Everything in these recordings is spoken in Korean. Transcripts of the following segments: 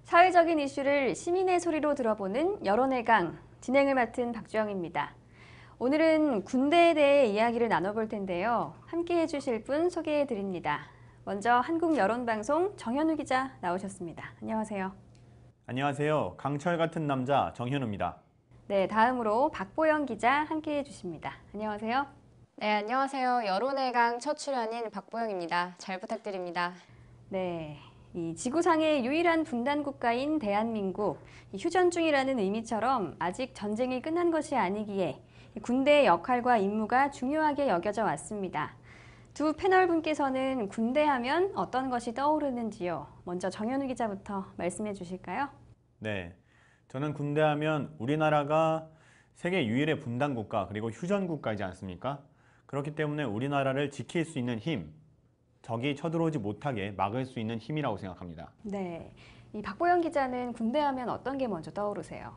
사회적인 이슈를 시민의 소리로 들어보는 여론의 강, 진행을 맡은 박주영입니다. 오늘은 군대에 대해 이야기를 나눠볼 텐데요. 함께 해주실 분 소개해 드립니다. 먼저 한국여론방송 정현우 기자 나오셨습니다. 안녕하세요. 안녕하세요. 강철 같은 남자 정현우입니다. 네, 다음으로 박보영 기자 함께 해주십니다. 안녕하세요. 네, 안녕하세요. 여론의 강 첫 출연인 박보영입니다. 잘 부탁드립니다. 네, 이 지구상의 유일한 분단 국가인 대한민국, 휴전 중이라는 의미처럼 아직 전쟁이 끝난 것이 아니기에 군대의 역할과 임무가 중요하게 여겨져 왔습니다. 두 패널 분께서는 군대 하면 어떤 것이 떠오르는지요? 먼저 정현우 기자부터 말씀해 주실까요? 네, 저는 군대 하면 우리나라가 세계 유일의 분단 국가 그리고 휴전 국가이지 않습니까? 그렇기 때문에 우리나라를 지킬 수 있는 힘, 적이 쳐들어오지 못하게 막을 수 있는 힘이라고 생각합니다. 네, 이 박보영 기자는 군대 하면 어떤 게 먼저 떠오르세요?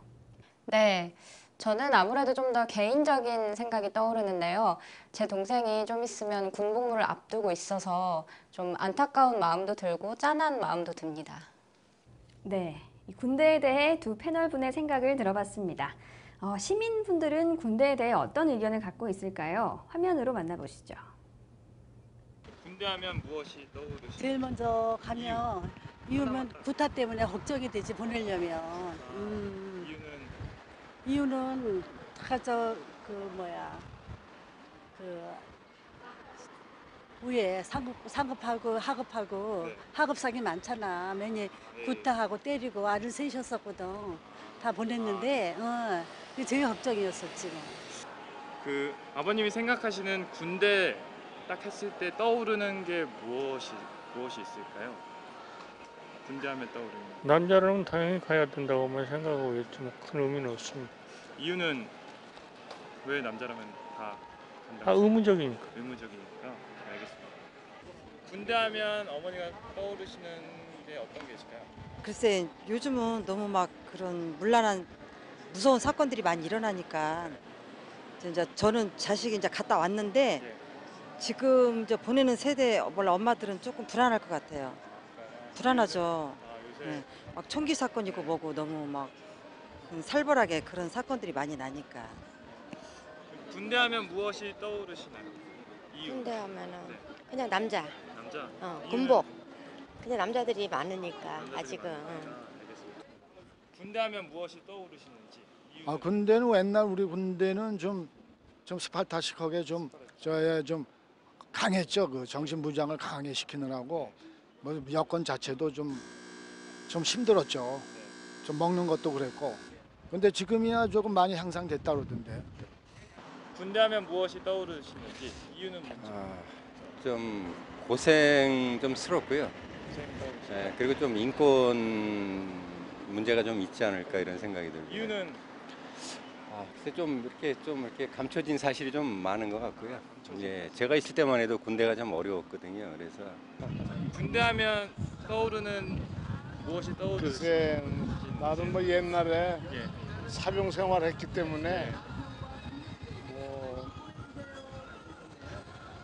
네, 저는 아무래도 좀 더 개인적인 생각이 떠오르는데요. 제 동생이 좀 있으면 군복무를 앞두고 있어서 좀 안타까운 마음도 들고 짠한 마음도 듭니다. 네, 이 군대에 대해 두 패널 분의 생각을 들어봤습니다. 시민분들은 군대에 대해 어떤 의견을 갖고 있을까요? 화면으로 만나보시죠. 군대하면 무엇이 떠오르시나요? 제일 먼저 가면 이유는 구타 때문에 걱정이 되지 보내려면 이유는 다저 위에 상급하고 하급하고 네. 하급상이 많잖아. 맨이 구타하고 때리고 알을 세셨었거든. 다 보냈는데 그게 제일 걱정이었었지 뭐. 그 아버님이 생각하시는 군대 딱 했을 때 떠오르는 게 무엇이 있을까요? 군대하면 떠오르는 남자라면 당연히 가야 된다고만 생각하고 있지 뭐 큰 의미는 없습니다. 이유는 왜 남자라면 다 다 간다? 의무적이니까. 의무적이니까. 알겠습니다. 군대하면 어머니가 떠오르시는 게 어떤 게 있을까요? 글쎄 요즘은 너무 막 그런 문란한 무서운 사건들이 많이 일어나니까 이제 저는 자식이 이제 갔다 왔는데 네. 지금 이제 보내는 세대 원래 엄마들은 조금 불안할 것 같아요. 불안하죠. 요새 네. 막 총기 사건이고 뭐고 너무 막 살벌하게 그런 사건들이 많이 나니까. 군대하면 무엇이 떠오르시나요? 이유. 군대 하면은 네. 그냥 남자, 남자. 이유는? 군복. 그냥 남자들이 많으니까 남자들이 아직은. 많으니까. 알겠습니다. 군대하면 무엇이 떠오르시는지. 이유는? 군대는 옛날 우리 군대는 좀 스파르타식하게 좀 강했죠. 그 정신부장을 강하게 시키느라고 뭐 여건 자체도 좀 힘들었죠. 좀 먹는 것도 그랬고. 근데 지금이야 조금 많이 향상됐다 그러던데. 군대하면 무엇이 떠오르시는지. 이유는 뭔지. 좀 고생 좀 스럽고요. 네, 그리고 좀 인권 문제가 좀 있지 않을까 이런 생각이 들고요. 이유는 글쎄 좀 이렇게 감춰진 사실이 좀 많은 것 같고요. 예, 제가 있을 때만 해도 군대가 좀 어려웠거든요. 그래서 군대하면 떠오르는 무엇이 떠오르시는지. 글쎄 나는 뭐 옛날에 예. 사병 생활했기 때문에 뭐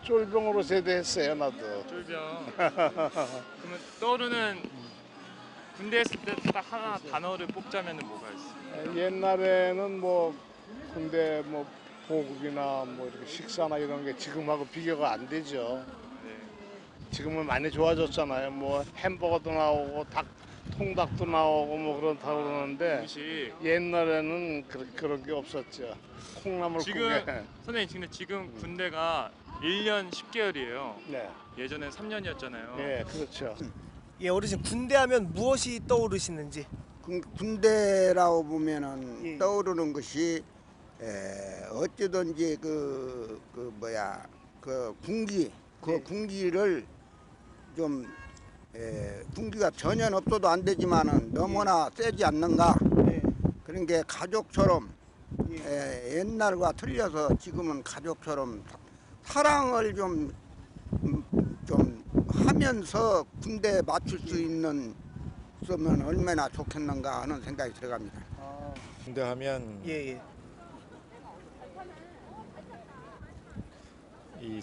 쫄병으로 제대했어요 나도. 쫄병. 그러면 떠오르는 군대 했을 때 딱 하나 단어를 뽑자면 뭐가 있어요? 옛날에는 뭐 군대 뭐 보급이나 뭐 이렇게 식사나 이런 게 지금하고 비교가 안 되죠. 네. 지금은 많이 좋아졌잖아요. 뭐 햄버거도 나오고 통닭도 나오고 뭐 그렇다고 그러는데 음식. 옛날에는 그런 게 없었죠. 콩나물 지금 국에. 선생님 근데 지금 군대가 1년 10개월이에요. 네, 예전엔 3년이었잖아요. 네, 그렇죠. 예, 어르신 군대 하면 무엇이 떠오르시는지? 군대라고 보면은 예. 떠오르는 것이 어찌든지 군기 네. 군기를 좀 군기가 전혀 없어도 안 되지만은 너무나 세지 않는가 네. 그런 게 가족처럼 예. 옛날과 틀려서 지금은 가족처럼 사랑을 좀 하면서 군대에 맞출 수 있는 면 얼마나 좋겠는가 하는 생각이 들어갑니다. 군대 하면 예. 이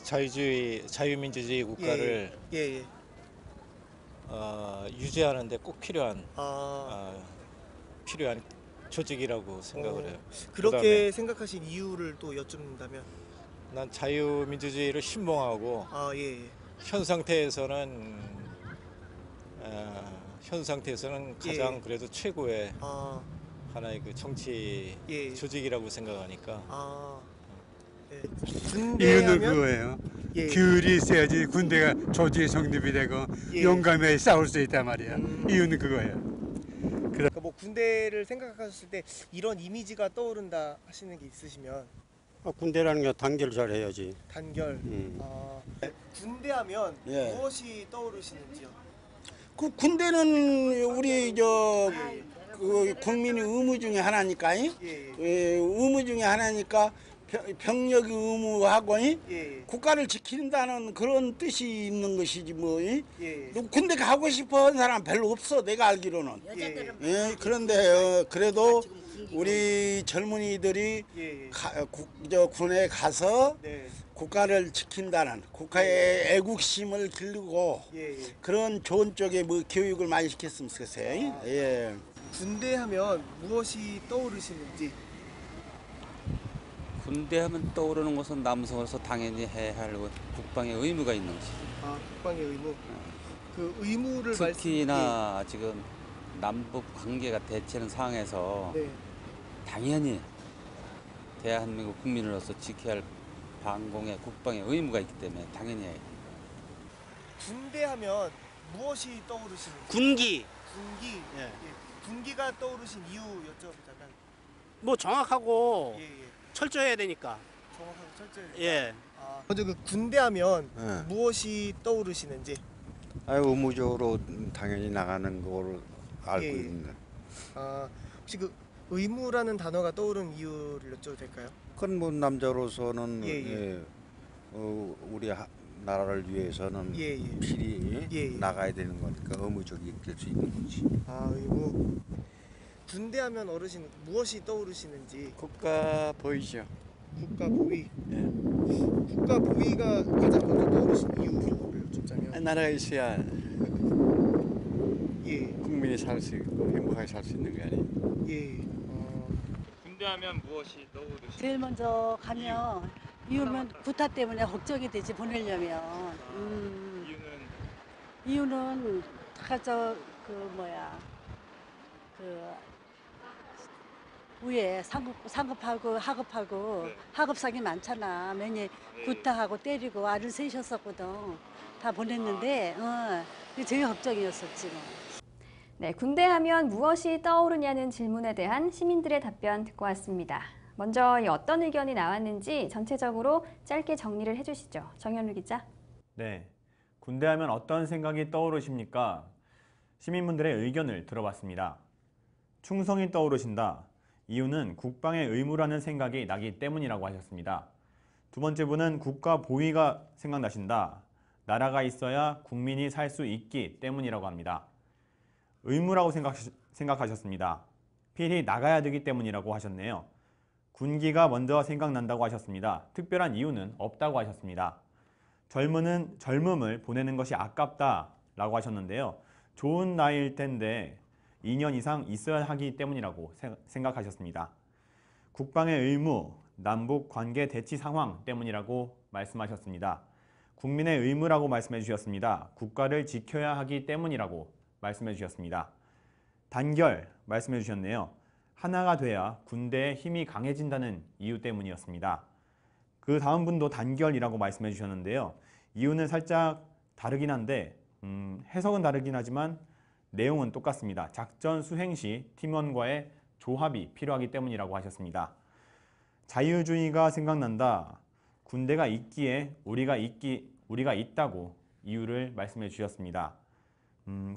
자유민주주의 국가를 예. 유지하는데 꼭 필요한 필요한 조직이라고 생각을 해요. 그렇게 그다음에 생각하신 이유를 또 여쭙는다면? 난 자유민주주의를 신봉하고 예. 현 상태에서는 가장 그래도 최고의 하나의 그 정치 조직이라고 생각하니까. 이유는 그거예요. 규율이 있어야지 군대가 조직이 성립이 되고 용감하게 싸울 수 있단 말이야. 이유는 그거예요. 그러니까 뭐 군대를 생각하셨을 때 이런 이미지가 떠오른다 하시는 게 있으시면? 군대라는 게 단결 잘해야지. 단결. 군대하면 무엇이 떠오르시는지요? 그 군대는 우리 그 국민의 의무 중에 하나니까. 의무 중에 하나니까 병력의 의무하고 국가를 지킨다는 그런 뜻이 있는 것이지 뭐. 군대 가고 싶어하는 사람 별로 없어 내가 알기로는. 그런데 그래도 우리 젊은이들이 군에 가서 국가를 지킨다는 국가의 애국심을 기르고 그런 좋은 쪽에 뭐 교육을 많이 시켰으면 좋겠어요. 군대하면 무엇이 떠오르시는지? 군대하면 떠오르는 것은 남성으로서 당연히 해야 할 국방의 의무가 있는 것이죠. 국방의 의무. 그 의무를 특히나 지금 남북 관계가 대치하는 상황에서 당연히 대한민국 국민으로서 지켜야 할 방공의 국방의 의무가 있기 때문에 당연히 해야 해요. 군대하면 무엇이 떠오르시는지? 군기. 군기가 떠오르신 이유 여쭤보자면? 뭐 정확하고 철저해야 되니까. 정확하고 철저해야 예. 먼저 그 군대하면 무엇이 떠오르시는지? 의무적으로 당연히 나가는 거를 알고 있는. 혹시 그 의무라는 단어가 떠오른 이유를 여쭤도 될까요? 그건 뭐 남자로서는 우리 나라를 위해서는 필히 나가야 되는 거니까 의무적이 될 수 있는 거지. 의무. 군대하면 어르신 무엇이 떠오르시는지? 국가 보위죠. 국가 보위. 국가 보위가 가장 먼저 떠오르신 이유를 여쭙자면? 나라가 있어야 국민이 살 수 있고 행복하게 살 수 있는 거 아니에요? 군대하면 무엇이 떠오르시나요? 제일 먼저 가면 이유는 구타 때문에 걱정이 되지 보내려면. 이유는 위에 상급하고 하급하고 하급상이 많잖아. 매년 구타하고 때리고 알을 세셨었거든. 다 보냈는데 그게 제일 걱정이었었지 뭐. 네, 군대하면 무엇이 떠오르냐는 질문에 대한 시민들의 답변 듣고 왔습니다. 먼저 어떤 의견이 나왔는지 전체적으로 짧게 정리를 해주시죠. 정현루 기자. 네, 군대하면 어떤 생각이 떠오르십니까? 시민분들의 의견을 들어봤습니다. 충성이 떠오르신다. 이유는 국방의 의무라는 생각이 나기 때문이라고 하셨습니다. 두 번째 분은 국가 보위가 생각나신다. 나라가 있어야 국민이 살 수 있기 때문이라고 합니다. 의무라고 생각하셨습니다. 필히 나가야 되기 때문이라고 하셨네요. 군기가 먼저 생각난다고 하셨습니다. 특별한 이유는 없다고 하셨습니다. 젊음을 보내는 것이 아깝다라고 하셨는데요. 좋은 나이일 텐데 2년 이상 있어야 하기 때문이라고 생각하셨습니다. 국방의 의무, 남북 관계 대치 상황 때문이라고 말씀하셨습니다. 국민의 의무라고 말씀해 주셨습니다. 국가를 지켜야 하기 때문이라고 말씀해 주셨습니다. 단결 말씀해 주셨네요. 하나가 돼야 군대의 힘이 강해진다는 이유 때문이었습니다. 그 다음 분도 단결이라고 말씀해 주셨는데요. 이유는 살짝 다르긴 한데 해석은 다르긴 하지만 내용은 똑같습니다. 작전 수행 시 팀원과의 조합이 필요하기 때문이라고 하셨습니다. 자유주의가 생각난다. 군대가 있기에 우리가 있다고 이유를 말씀해 주셨습니다.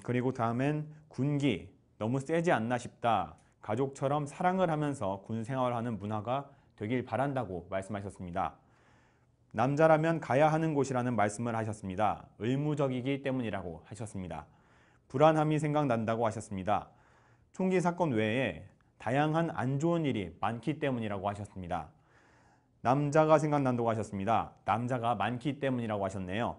그리고 다음엔 군기, 너무 세지 않나 싶다. 가족처럼 사랑을 하면서 군 생활하는 문화가 되길 바란다고 말씀하셨습니다. 남자라면 가야 하는 곳이라는 말씀을 하셨습니다. 의무적이기 때문이라고 하셨습니다. 불안함이 생각난다고 하셨습니다. 총기 사건 외에 다양한 안 좋은 일이 많기 때문이라고 하셨습니다. 남자가 생각난다고 하셨습니다. 남자가 많기 때문이라고 하셨네요.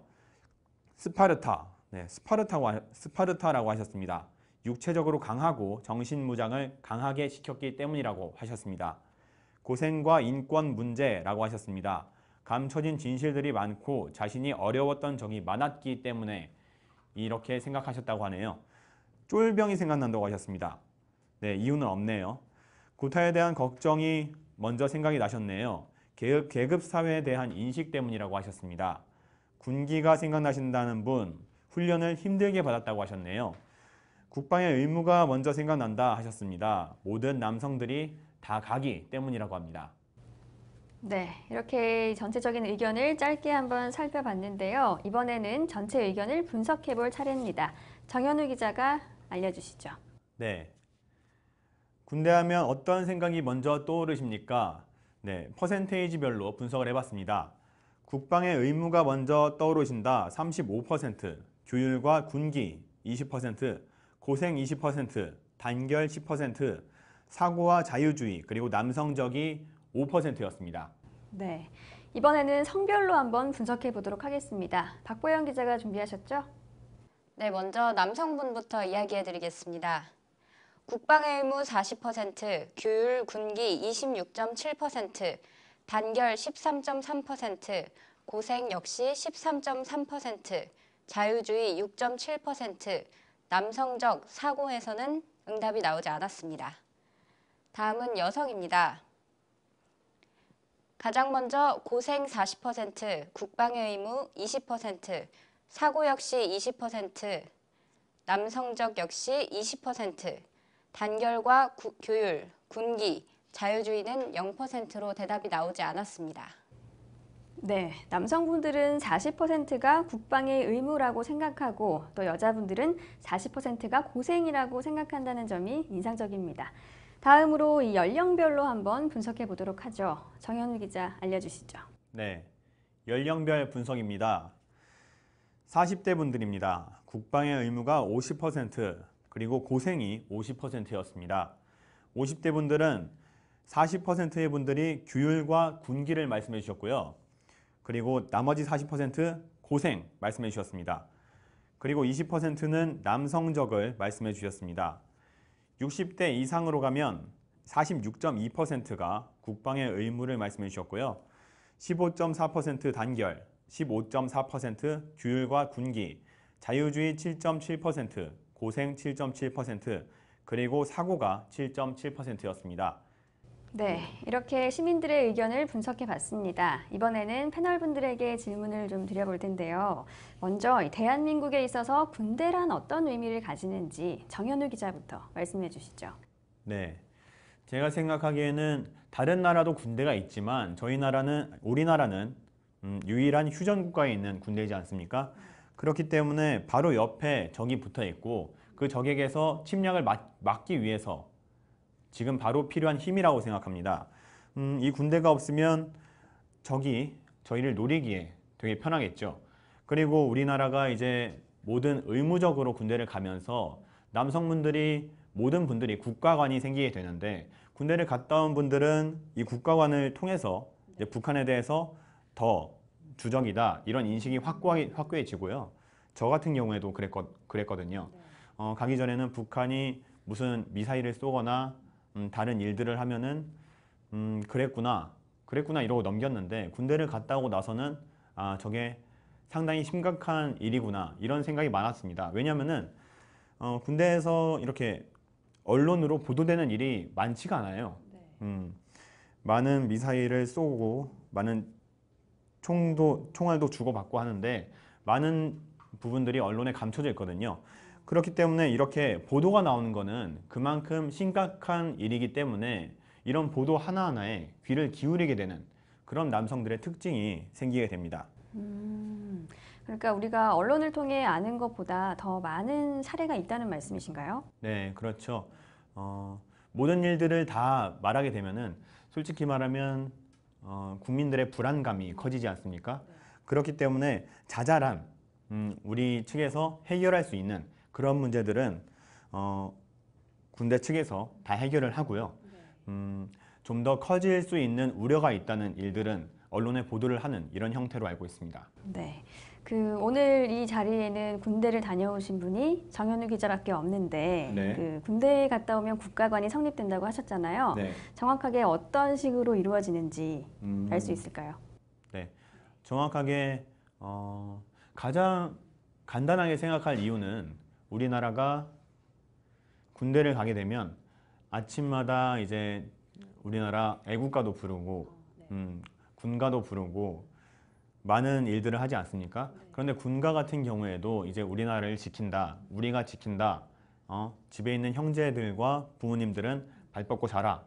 스파르타, 네, 스파르타라고 하셨습니다. 육체적으로 강하고 정신무장을 강하게 시켰기 때문이라고 하셨습니다. 고생과 인권 문제라고 하셨습니다. 감춰진 진실들이 많고 자신이 어려웠던 적이 많았기 때문에 이렇게 생각하셨다고 하네요. 쫄병이 생각난다고 하셨습니다. 네, 이유는 없네요. 구타에 대한 걱정이 먼저 생각이 나셨네요. 계급 사회에 대한 인식 때문이라고 하셨습니다. 군기가 생각나신다는 분, 훈련을 힘들게 받았다고 하셨네요. 국방의 의무가 먼저 생각난다 하셨습니다. 모든 남성들이 다 가기 때문이라고 합니다. 네, 이렇게 전체적인 의견을 짧게 한번 살펴봤는데요. 이번에는 전체 의견을 분석해 볼 차례입니다. 정현우 기자가 알려주시죠. 네, 군대 하면 어떤 생각이 먼저 떠오르십니까? 네, 퍼센테이지별로 분석을 해봤습니다. 국방의 의무가 먼저 떠오르신다 35%, 교율과 군기 20%, 고생 20%, 단결 10%, 사고와 자유주의 그리고 남성적이 5%였습니다. 네, 이번에는 성별로 한번 분석해 보도록 하겠습니다. 박보영 기자가 준비하셨죠? 네, 먼저 남성분부터 이야기해 드리겠습니다. 국방의 의무 40%, 교율 군기 26.7%, 단결 13.3%, 고생 역시 13.3%, 자유주의 6.7%, 남성적 사고에서는 응답이 나오지 않았습니다. 다음은 여성입니다. 가장 먼저 고생 40%, 국방의 의무 20%, 사고 역시 20%, 남성적 역시 20%, 단결과 교율, 군기, 자유주의는 0%로 대답이 나오지 않았습니다. 네, 남성분들은 40%가 국방의 의무라고 생각하고 또 여자분들은 40%가 고생이라고 생각한다는 점이 인상적입니다. 다음으로 이 연령별로 한번 분석해 보도록 하죠. 정현우 기자 알려주시죠. 네, 연령별 분석입니다. 40대 분들입니다. 국방의 의무가 50%, 그리고 고생이 50%였습니다. 50대 분들은 40%의 분들이 규율과 군기를 말씀해 주셨고요. 그리고 나머지 40% 고생 말씀해 주셨습니다. 그리고 20%는 남성적을 말씀해 주셨습니다. 60대 이상으로 가면 46.2%가 국방의 의무를 말씀해 주셨고요. 15.4% 단결, 15.4% 규율과 군기, 자유주의 7.7%, 고생 7.7%, 그리고 사고가 7.7%였습니다. 네, 이렇게 시민들의 의견을 분석해 봤습니다. 이번에는 패널분들에게 질문을 좀 드려볼 텐데요. 먼저 대한민국에 있어서 군대란 어떤 의미를 가지는지 정현우 기자부터 말씀해 주시죠. 네, 제가 생각하기에는 다른 나라도 군대가 있지만 우리나라는 유일한 휴전 국가에 있는 군대이지 않습니까? 그렇기 때문에 바로 옆에 적이 붙어 있고 그 적에게서 침략을 막기 위해서 지금 바로 필요한 힘이라고 생각합니다. 이 군대가 없으면 적이 저희를 노리기에 되게 편하겠죠. 그리고 우리나라가 이제 모든 의무적으로 군대를 가면서 모든 분들이 국가관이 생기게 되는데 군대를 갔다 온 분들은 이 국가관을 통해서 이제 북한에 대해서 더 주적이다 이런 인식이 확고해지고요. 저 같은 경우에도 그랬거든요. 가기 전에는 북한이 무슨 미사일을 쏘거나 다른 일들을 하면은 그랬구나 이러고 넘겼는데 군대를 갔다 오고 나서는 저게 상당히 심각한 일이구나 이런 생각이 많았습니다. 왜냐하면은 군대에서 이렇게 언론으로 보도되는 일이 많지가 않아요. 많은 미사일을 쏘고 많은 총알도 주고받고 하는데 많은 부분들이 언론에 감춰져 있거든요. 그렇기 때문에 이렇게 보도가 나오는 거는 그만큼 심각한 일이기 때문에 이런 보도 하나하나에 귀를 기울이게 되는 그런 남성들의 특징이 생기게 됩니다. 그러니까 우리가 언론을 통해 아는 것보다 더 많은 사례가 있다는 말씀이신가요? 네, 그렇죠. 모든 일들을 다 말하게 되면은 솔직히 말하면 국민들의 불안감이 커지지 않습니까? 그렇기 때문에 자잘한 우리 측에서 해결할 수 있는 그런 문제들은 군대 측에서 다 해결을 하고요. 좀 더 커질 수 있는 우려가 있다는 일들은 언론에 보도를 하는 이런 형태로 알고 있습니다. 네. 오늘 이 자리에는 군대를 다녀오신 분이 정현우 기자밖에 없는데 네. 군대에 갔다 오면 국가관이 성립된다고 하셨잖아요. 네. 정확하게 어떤 식으로 이루어지는지 알 수 있을까요? 네. 정확하게 가장 간단하게 생각할 이유는 우리나라가 군대를 가게 되면 아침마다 이제 우리나라 애국가도 부르고 군가도 부르고 많은 일들을 하지 않습니까? 그런데 군가 같은 경우에도 이제 우리나라를 지킨다, 우리가 지킨다, 집에 있는 형제들과 부모님들은 발 뻗고 자라,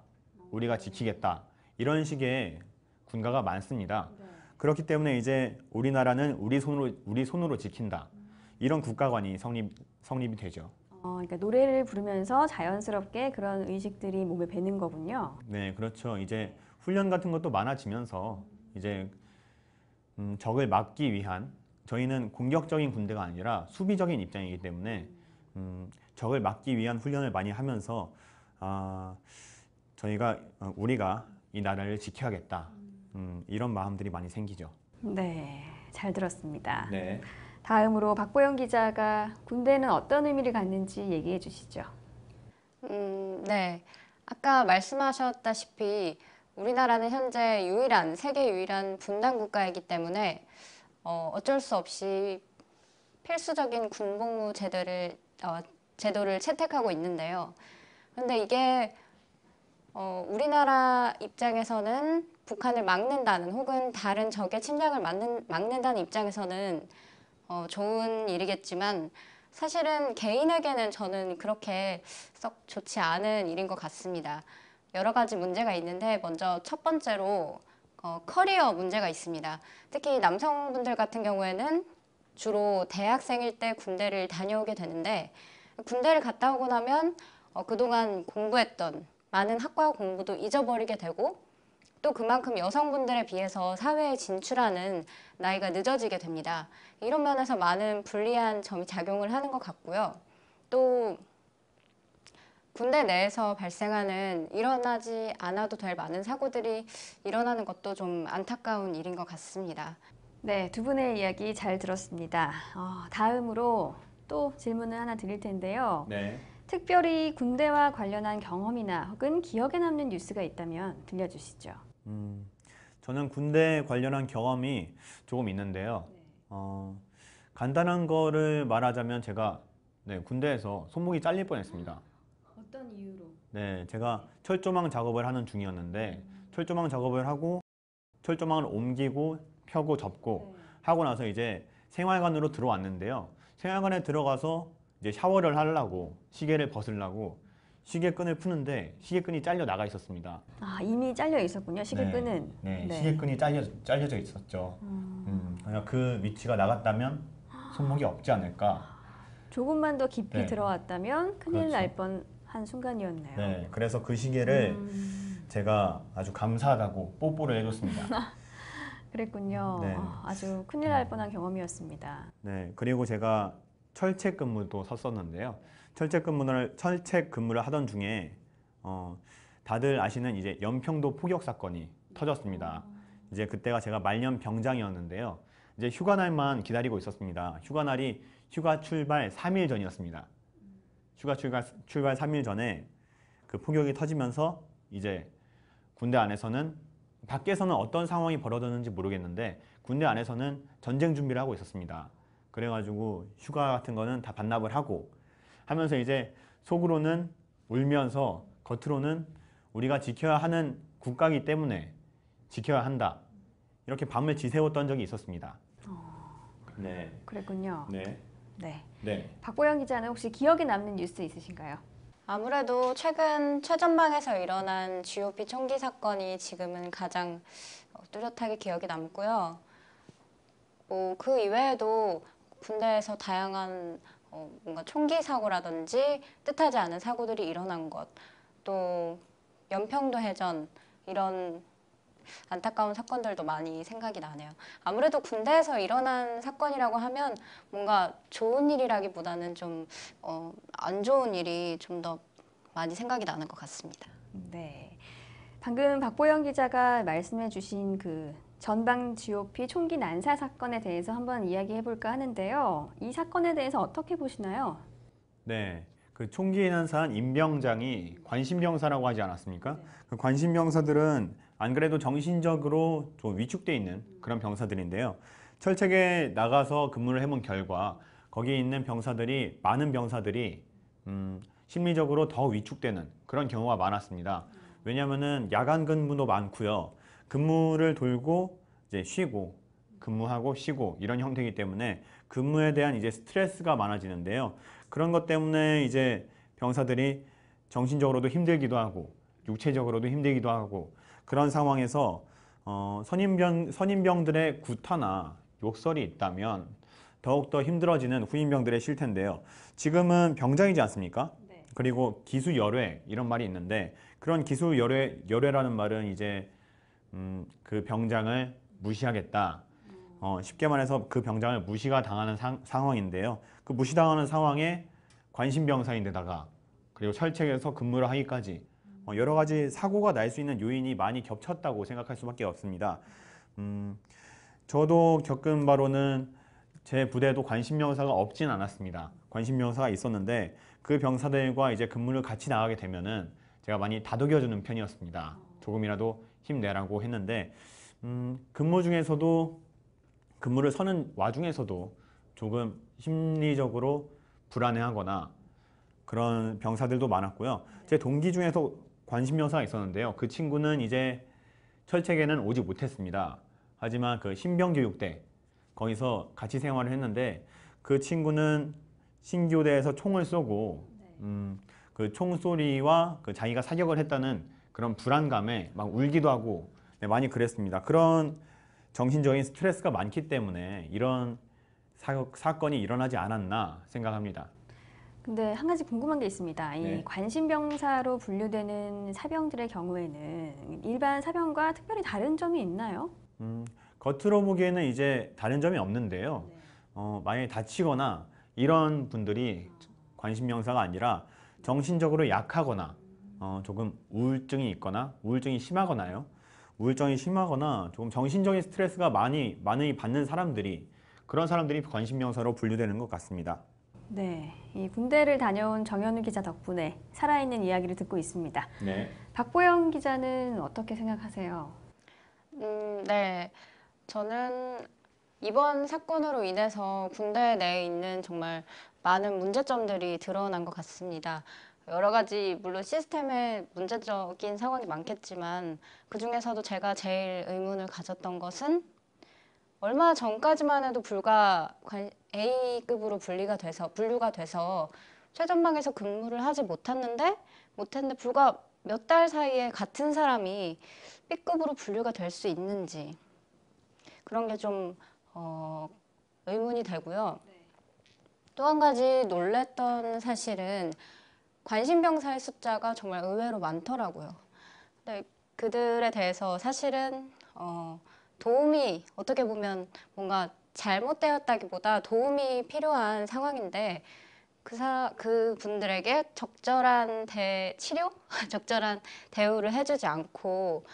우리가 지키겠다, 이런 식의 군가가 많습니다. 그렇기 때문에 이제 우리나라는 우리 손으로 지킨다, 이런 국가관이 성립이 되죠. 그러니까 노래를 부르면서 자연스럽게 그런 의식들이 몸에 배는 거군요. 네, 그렇죠. 이제 훈련 같은 것도 많아지면서 이제 적을 막기 위한, 저희는 공격적인 군대가 아니라 수비적인 입장이기 때문에 적을 막기 위한 훈련을 많이 하면서 우리가 이 나라를 지켜야겠다, 이런 마음들이 많이 생기죠. 네, 잘 들었습니다. 네. 다음으로 박보영 기자가 군대는 어떤 의미를 갖는지 얘기해 주시죠. 네. 아까 말씀하셨다시피 우리나라는 현재 세계 유일한 분단 국가이기 때문에 어쩔 수 없이 필수적인 군복무 제도를 채택하고 있는데요. 그런데 이게 우리나라 입장에서는 북한을 막는다는, 혹은 다른 적의 침략을 막는다는 입장에서는 좋은 일이겠지만, 사실은 개인에게는 저는 그렇게 썩 좋지 않은 일인 것 같습니다. 여러 가지 문제가 있는데, 먼저 첫 번째로 커리어 문제가 있습니다. 특히 남성분들 같은 경우에는 주로 대학생일 때 군대를 다녀오게 되는데, 군대를 갔다 오고 나면 그동안 공부했던 많은 학과 공부도 잊어버리게 되고, 또 그만큼 여성분들에 비해서 사회에 진출하는 나이가 늦어지게 됩니다. 이런 면에서 많은 불리한 점이 작용을 하는 것 같고요. 또 군대 내에서 발생하는 일어나지 않아도 될 많은 사고들이 일어나는 것도 좀 안타까운 일인 것 같습니다. 네, 두 분의 이야기 잘 들었습니다. 다음으로 또 질문을 하나 드릴 텐데요. 네. 특별히 군대와 관련한 경험이나 혹은 기억에 남는 뉴스가 있다면 들려주시죠. 저는 군대 관련한 경험이 조금 있는데요. 간단한 거를 말하자면 제가 군대에서 손목이 잘릴 뻔했습니다. 어떤 이유로? 네, 제가 철조망 작업을 하는 중이었는데 철조망 작업을 하고 철조망을 옮기고 펴고 접고 하고 나서 이제 생활관으로 들어왔는데요. 생활관에 들어가서 이제 샤워를 하려고 시계를 벗으려고 시계끈을 푸는데 시계끈이 잘려 나가 있었습니다. 이미 잘려 있었군요, 시계끈은. 네, 시계끈이 잘려져 있었죠. 그 위치가 나갔다면 손목이 없지 않을까. 조금만 더 깊이 네. 들어왔다면 큰일 그렇죠. 날 뻔한 순간이었네요. 네, 그래서 그 시계를 제가 아주 감사하다고 뽀뽀를 해줬습니다. 그랬군요. 네. 아주 큰일 날 뻔한 경험이었습니다. 네, 그리고 제가 철책 근무도 섰었는데요. 철책 근무를 하던 중에 다들 아시는 이제 연평도 포격 사건이 터졌습니다. 이제 그때가 제가 말년 병장이었는데요. 이제 휴가날만 기다리고 있었습니다. 휴가 출발 3일 전이었습니다. 휴가 출발 3일 전에 그 포격이 터지면서 이제 군대 안에서는, 밖에서는 어떤 상황이 벌어졌는지 모르겠는데 군대 안에서는 전쟁 준비를 하고 있었습니다. 그래가지고 휴가 같은 거는 다 반납을 하면서 이제 속으로는 울면서 겉으로는 우리가 지켜야 하는 국가이기 때문에 지켜야 한다, 이렇게 밤을 지새웠던 적이 있었습니다. 네. 그랬군요. 네. 네. 박보영 기자는 혹시 기억에 남는 뉴스 있으신가요? 아무래도 최근 최전방에서 일어난 GOP 총기 사건이 지금은 가장 뚜렷하게 기억에 남고요. 그 이외에도 군대에서 다양한 뭔가 총기 사고라든지 뜻하지 않은 사고들이 일어난 것, 또 연평도 해전, 이런 안타까운 사건들도 많이 생각이 나네요. 아무래도 군대에서 일어난 사건이라고 하면 뭔가 좋은 일이라기보다는 좀 안 좋은 일이 좀 더 많이 생각이 나는 것 같습니다. 네. 방금 박보영 기자가 말씀해 주신 그 전방 GOP 총기 난사 사건에 대해서 한번 이야기해 볼까 하는데요. 이 사건에 대해서 어떻게 보시나요? 네, 그 총기 난사한 임병장이 관심병사라고 하지 않았습니까? 그 관심병사들은 안 그래도 정신적으로 좀 위축돼 있는 그런 병사들인데요. 철책에 나가서 근무를 해본 결과 거기에 있는 병사들이 많은 병사들이 심리적으로 더 위축되는 그런 경우가 많았습니다. 왜냐하면은 야간 근무도 많고요. 근무를 돌고 이제 쉬고 근무하고 쉬고 이런 형태이기 때문에 근무에 대한 이제 스트레스가 많아지는데요. 그런 것 때문에 이제 병사들이 정신적으로도 힘들기도 하고 육체적으로도 힘들기도 하고 그런 상황에서 선임병들의 구타나 욕설이 있다면 더욱더 힘들어지는 후임병들의 실태인데요. 지금은 병장이지 않습니까? 네. 그리고 기수열외 이런 말이 있는데 그런 기수열외라는 말은 이제 그 병장을 무시하겠다. 쉽게 말해서 그 병장을 무시가 당하는 상황인데요. 그 무시당하는 상황에 관심병사인데다가 그리고 철책에서 근무를 하기까지 여러 가지 사고가 날 수 있는 요인이 많이 겹쳤다고 생각할 수밖에 없습니다. 저도 겪은 바로는 제 부대에도 관심병사가 없진 않았습니다. 관심병사가 있었는데 그 병사들과 이제 근무를 같이 나가게 되면은 제가 많이 다독여주는 편이었습니다. 조금이라도 힘내라고 했는데 근무 중에서도 근무를 서는 와중에서도 조금 심리적으로 불안해하거나 그런 병사들도 많았고요. 제 동기 중에서 관심병사가 있었는데요. 그 친구는 이제 철책에는 오지 못했습니다. 하지만 그 신병교육대 거기서 같이 생활을 했는데 그 친구는 신교대에서 총을 쏘고 그 총소리와 그 자기가 사격을 했다는 그런 불안감에 막 울기도 하고 많이 그랬습니다. 그런 정신적인 스트레스가 많기 때문에 이런 사건이 일어나지 않았나 생각합니다. 근데 한 가지 궁금한 게 있습니다. 이 네. 관심병사로 분류되는 사병들의 경우에는 일반 사병과 특별히 다른 점이 있나요? 겉으로 보기에는 이제 다른 점이 없는데요. 만약에 다치거나 이런 분들이 관심병사가 아니라 정신적으로 약하거나 조금 우울증이 있거나 우울증이 심하거나요. 우울증이 심하거나 조금 정신적인 스트레스가 많이 받는 사람들이 그런 사람들이 관심병사로 분류되는 것 같습니다. 네, 이 군대를 다녀온 정현우 기자 덕분에 살아있는 이야기를 듣고 있습니다. 네. 박보영 기자는 어떻게 생각하세요? 네, 저는 이번 사건으로 인해서 군대 내에 있는 정말 많은 문제점들이 드러난 것 같습니다. 여러 가지 물론 시스템에 문제적인 상황이 많겠지만 그중에서도 제가 제일 의문을 가졌던 것은 얼마 전까지만 해도 불과 A급으로 분류가 돼서 최전방에서 근무를 하지 못했는데 불과 몇 달 사이에 같은 사람이 B급으로 분류가 될 수 있는지 그런 게 좀 의문이 되고요. 또 한 가지 놀랬던 사실은 관심병사의 숫자가 정말 의외로 많더라고요. 근데 그들에 대해서 사실은 도움이 어떻게 보면 뭔가 잘못되었다기보다 도움이 필요한 상황인데 그 분들에게 적절한 치료? 적절한 대우를 해주지 않고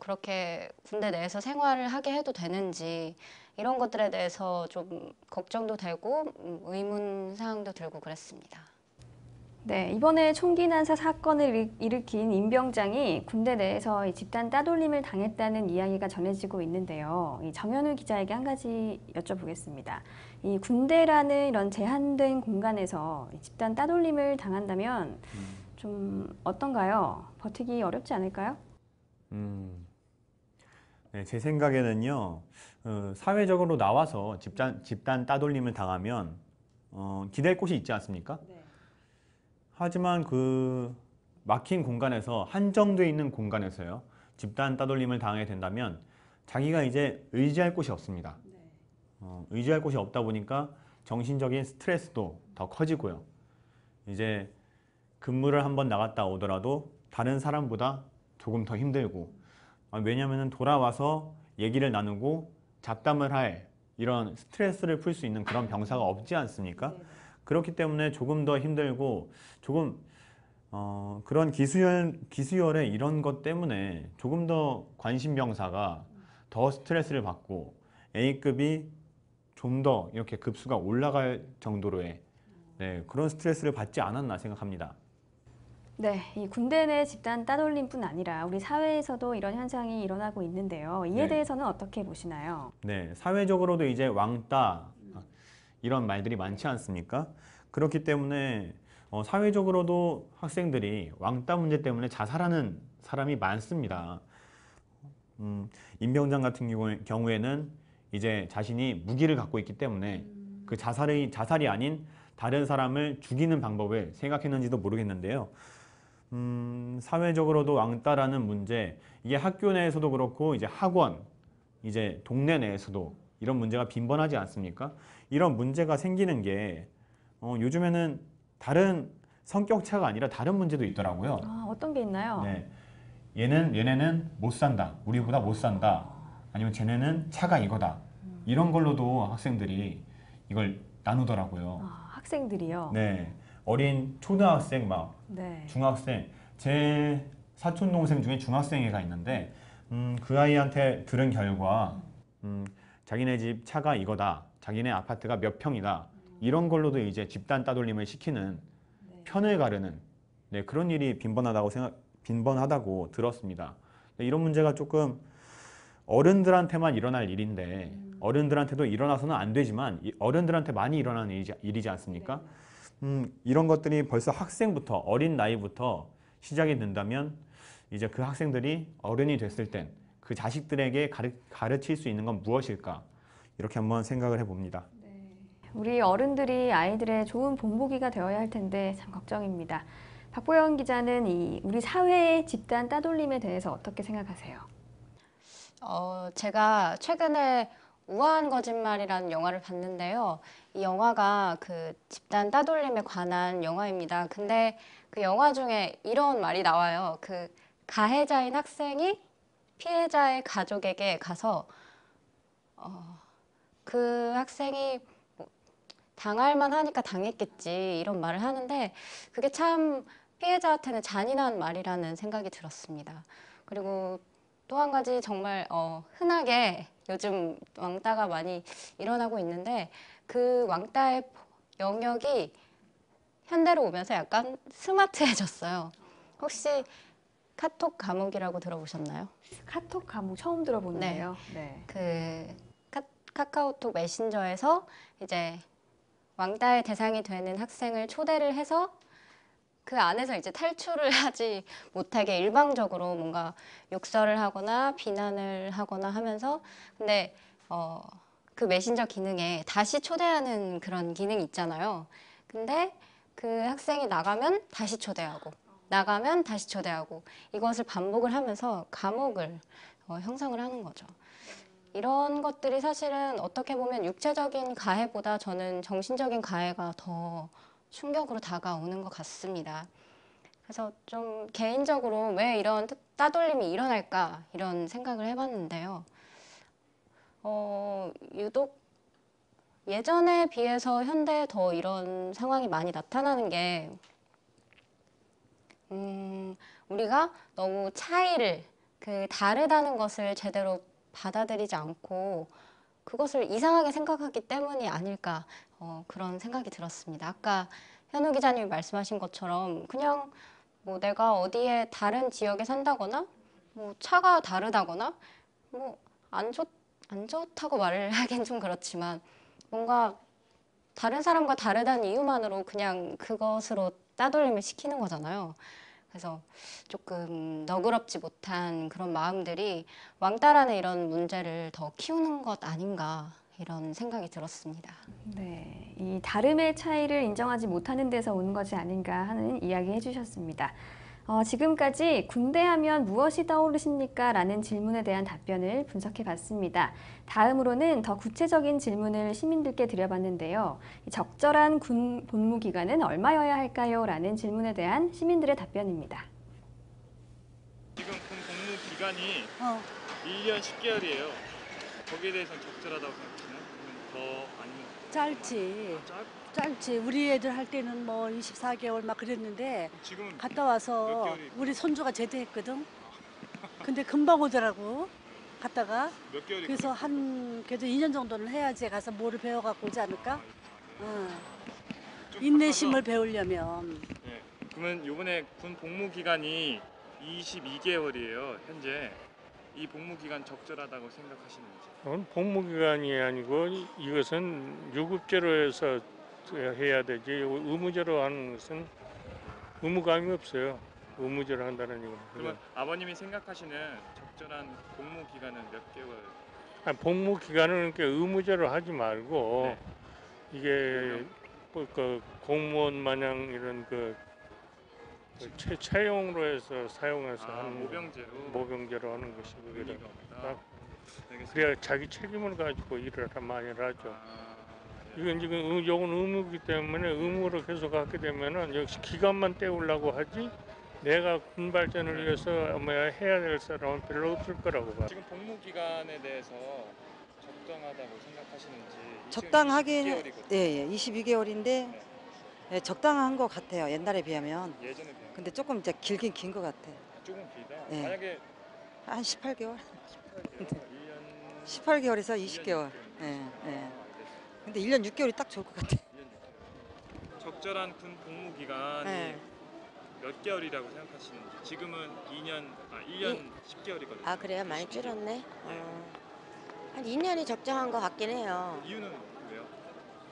그렇게 군대 내에서 생활을 하게 해도 되는지 이런 것들에 대해서 좀 걱정도 되고 의문사항도 들고 그랬습니다. 네, 이번에 총기 난사 사건을 일으킨 임병장이 군대 내에서 이 집단 따돌림을 당했다는 이야기가 전해지고 있는데요. 이 정현우 기자에게 한 가지 여쭤보겠습니다. 이 군대라는 이런 제한된 공간에서 집단 따돌림을 당한다면 좀 어떤가요? 버티기 어렵지 않을까요? 네, 제 생각에는요. 사회적으로 나와서 집단 따돌림을 당하면 기댈 곳이 있지 않습니까? 네. 하지만 그 막힌 공간에서 한정되어 있는 공간에서요. 집단 따돌림을 당하게 된다면 자기가 이제 의지할 곳이 없습니다. 의지할 곳이 없다 보니까 정신적인 스트레스도 더 커지고요. 이제 근무를 한번 나갔다 오더라도 다른 사람보다 조금 더 힘들고 왜냐하면 돌아와서 얘기를 나누고 잡담을 할 이런 스트레스를 풀 수 있는 그런 병사가 없지 않습니까? 그렇기 때문에 조금 더 힘들고 조금 그런 기수열의 이런 것 때문에 조금 더 관심병사가 더 스트레스를 받고 A급이 좀 더 이렇게 급수가 올라갈 정도로의 그런 스트레스를 받지 않았나 생각합니다. 네, 이 군대 내 집단 따돌림뿐 아니라 우리 사회에서도 이런 현상이 일어나고 있는데요. 이에 네. 대해서는 어떻게 보시나요? 네, 사회적으로도 이제 왕따 이런 말들이 많지 않습니까? 그렇기 때문에 사회적으로도 학생들이 왕따 문제 때문에 자살하는 사람이 많습니다. 임병장 같은 경우에는 이제 자신이 무기를 갖고 있기 때문에 그 자살이 아닌 다른 사람을 죽이는 방법을 생각했는지도 모르겠는데요. 사회적으로도 왕따라는 문제, 이게 학교 내에서도 그렇고 이제 학원, 이제 동네 내에서도 이런 문제가 빈번하지 않습니까? 이런 문제가 생기는 게 요즘에는 다른 성격차가 아니라 다른 문제도 있더라고요. 아, 어떤 게 있나요? 네, 얘네는 못 산다, 우리보다 못 산다, 아니면 쟤네는 차가 이거다, 이런 걸로도 학생들이 이걸 나누더라고요. 아, 학생들이요? 네, 어린 초등학생 막 네. 중학생, 제 사촌 동생 중에 중학생 애가 있는데 그 아이한테 들은 결과 자기네 집 차가 이거다, 자기네 아파트가 몇 평이다, 이런 걸로도 이제 집단 따돌림을 시키는, 편을 가르는 그런 일이 빈번하다고 들었습니다. 이런 문제가 조금 어른들한테만 일어날 일인데 어른들한테도 일어나서는 안 되지만 어른들한테 많이 일어나는 일이지 않습니까? 이런 것들이 벌써 학생부터, 어린 나이부터 시작이 된다면 이제 그 학생들이 어른이 됐을 땐 그 자식들에게 가르칠 수 있는 건 무엇일까? 이렇게 한번 생각을 해봅니다. 우리 어른들이 아이들의 좋은 본보기가 되어야 할 텐데 참 걱정입니다. 박보영 기자는 우리 사회의 집단 따돌림에 대해서 어떻게 생각하세요? 제가 최근에 우아한 거짓말이라는 영화를 봤는데요. 이 영화가 그 집단 따돌림에 관한 영화입니다. 근데 그 영화 중에 이런 말이 나와요. 그 가해자인 학생이 피해자의 가족에게 가서 그 학생이 당할 만하니까 당했겠지, 이런 말을 하는데 그게 참 피해자한테는 잔인한 말이라는 생각이 들었습니다. 그리고 또 한 가지 정말 흔하게 요즘 왕따가 많이 일어나고 있는데 그 왕따의 영역이 현대로 오면서 약간 스마트해졌어요. 혹시 카톡 감옥이라고 들어보셨나요? 카톡 감옥 처음 들어보는데요. 네. 그 카카오톡 메신저에서 이제 왕따의 대상이 되는 학생을 초대를 해서 그 안에서 이제 탈출을 하지 못하게 일방적으로 뭔가 욕설을 하거나 비난을 하거나 하면서, 근데 그 메신저 기능에 다시 초대하는 그런 기능이 있잖아요. 근데 그 학생이 나가면 다시 초대하고 나가면 다시 초대하고 이것을 반복을 하면서 감옥을 형성을 하는 거죠. 이런 것들이 사실은 어떻게 보면 육체적인 가해보다 저는 정신적인 가해가 더 충격으로 다가오는 것 같습니다. 그래서 좀 개인적으로 왜 이런 따돌림이 일어날까 이런 생각을 해봤는데요. 유독 예전에 비해서 현대에 더 이런 상황이 많이 나타나는 게 우리가 너무 차이를, 그 다르다는 것을 제대로 받아들이지 않고 그것을 이상하게 생각하기 때문이 아닐까, 그런 생각이 들었습니다. 아까 현우 기자님이 말씀하신 것처럼 그냥 뭐 내가 어디에 다른 지역에 산다거나 뭐 차가 다르다거나 뭐 안 좋다고 말을 하긴 좀 그렇지만 뭔가 다른 사람과 다르다는 이유만으로 그냥 그것으로 따돌림을 시키는 거잖아요. 그래서 조금 너그럽지 못한 그런 마음들이 왕따라는 이런 문제를 더 키우는 것 아닌가, 이런 생각이 들었습니다. 네, 이 다름의 차이를 인정하지 못하는 데서 오는 것이 아닌가 하는 이야기 해주셨습니다. 지금까지 군대 하면 무엇이 떠오르십니까? 라는 질문에 대한 답변을 분석해 봤습니다. 다음으로는 더 구체적인 질문을 시민들께 드려봤는데요. 적절한 군 복무 기간은 얼마여야 할까요? 라는 질문에 대한 시민들의 답변입니다. 지금 군 복무 기간이 1년 10개월이에요. 거기에 대해서는 적절하다고 생각하시나요? 더 아니면 짧지. 짧지. 우리 애들 할 때는 뭐 24개월 막 그랬는데 갔다 와서 우리 손주가 제대했거든. 근데 금방 오더라고. 갔다가 몇 개월이 그래서 한 그래도 2년 정도는 해야지 가서 뭐를 배워갖고 오지 않을까? 인내심을 배우려면. 네. 그러면 이번에 군 복무 기간이 22개월이에요. 현재 이 복무 기간 적절하다고 생각하시는지? 그건 복무기간이 아니고 이것은 유급제로 해서 해야 되지 의무제로 하는 것은 의무감이 없어요. 의무제로 한다는 이거. 그러면 아버님이 생각하시는 적절한 복무 기간은 몇 개월? 복무 기간은 그러니까 의무제로 하지 말고 네. 이게 그 공무원 마냥 이런 채용으로 해서 사용해서 하는 모병제로 하는 것이 그래야 자기 책임을 가지고 일을 많이 하죠. 이건 지금 요건 의무이기 때문에 의무로 계속 하게 되면은 역시 기간만 때우려고 하지 내가 군 발전을 위해서 해야 될 사람은 별로 없을 거라고 봐. 지금 복무 기간에 대해서 적당하다고 생각하시는지? 적당하긴 예, 22개월인데 예, 적당한 것 같아요. 옛날에 비하면. 예전에 비하면. 근데 조금 이제 길긴 긴 것 같아. 조금 길다. 예. 만약에 한 18개월. 1년 18개월에서 20개월. 예, 예. 근데 1년 6개월이 딱 좋을 것 같아. 적절한 군 복무 기간이 네. 몇 개월이라고 생각하시는지? 지금은 1년 10개월이거든요. 아 그래요? 많이 줄었네. 한 2년이 적정한 것 같긴 해요. 이유는 왜요?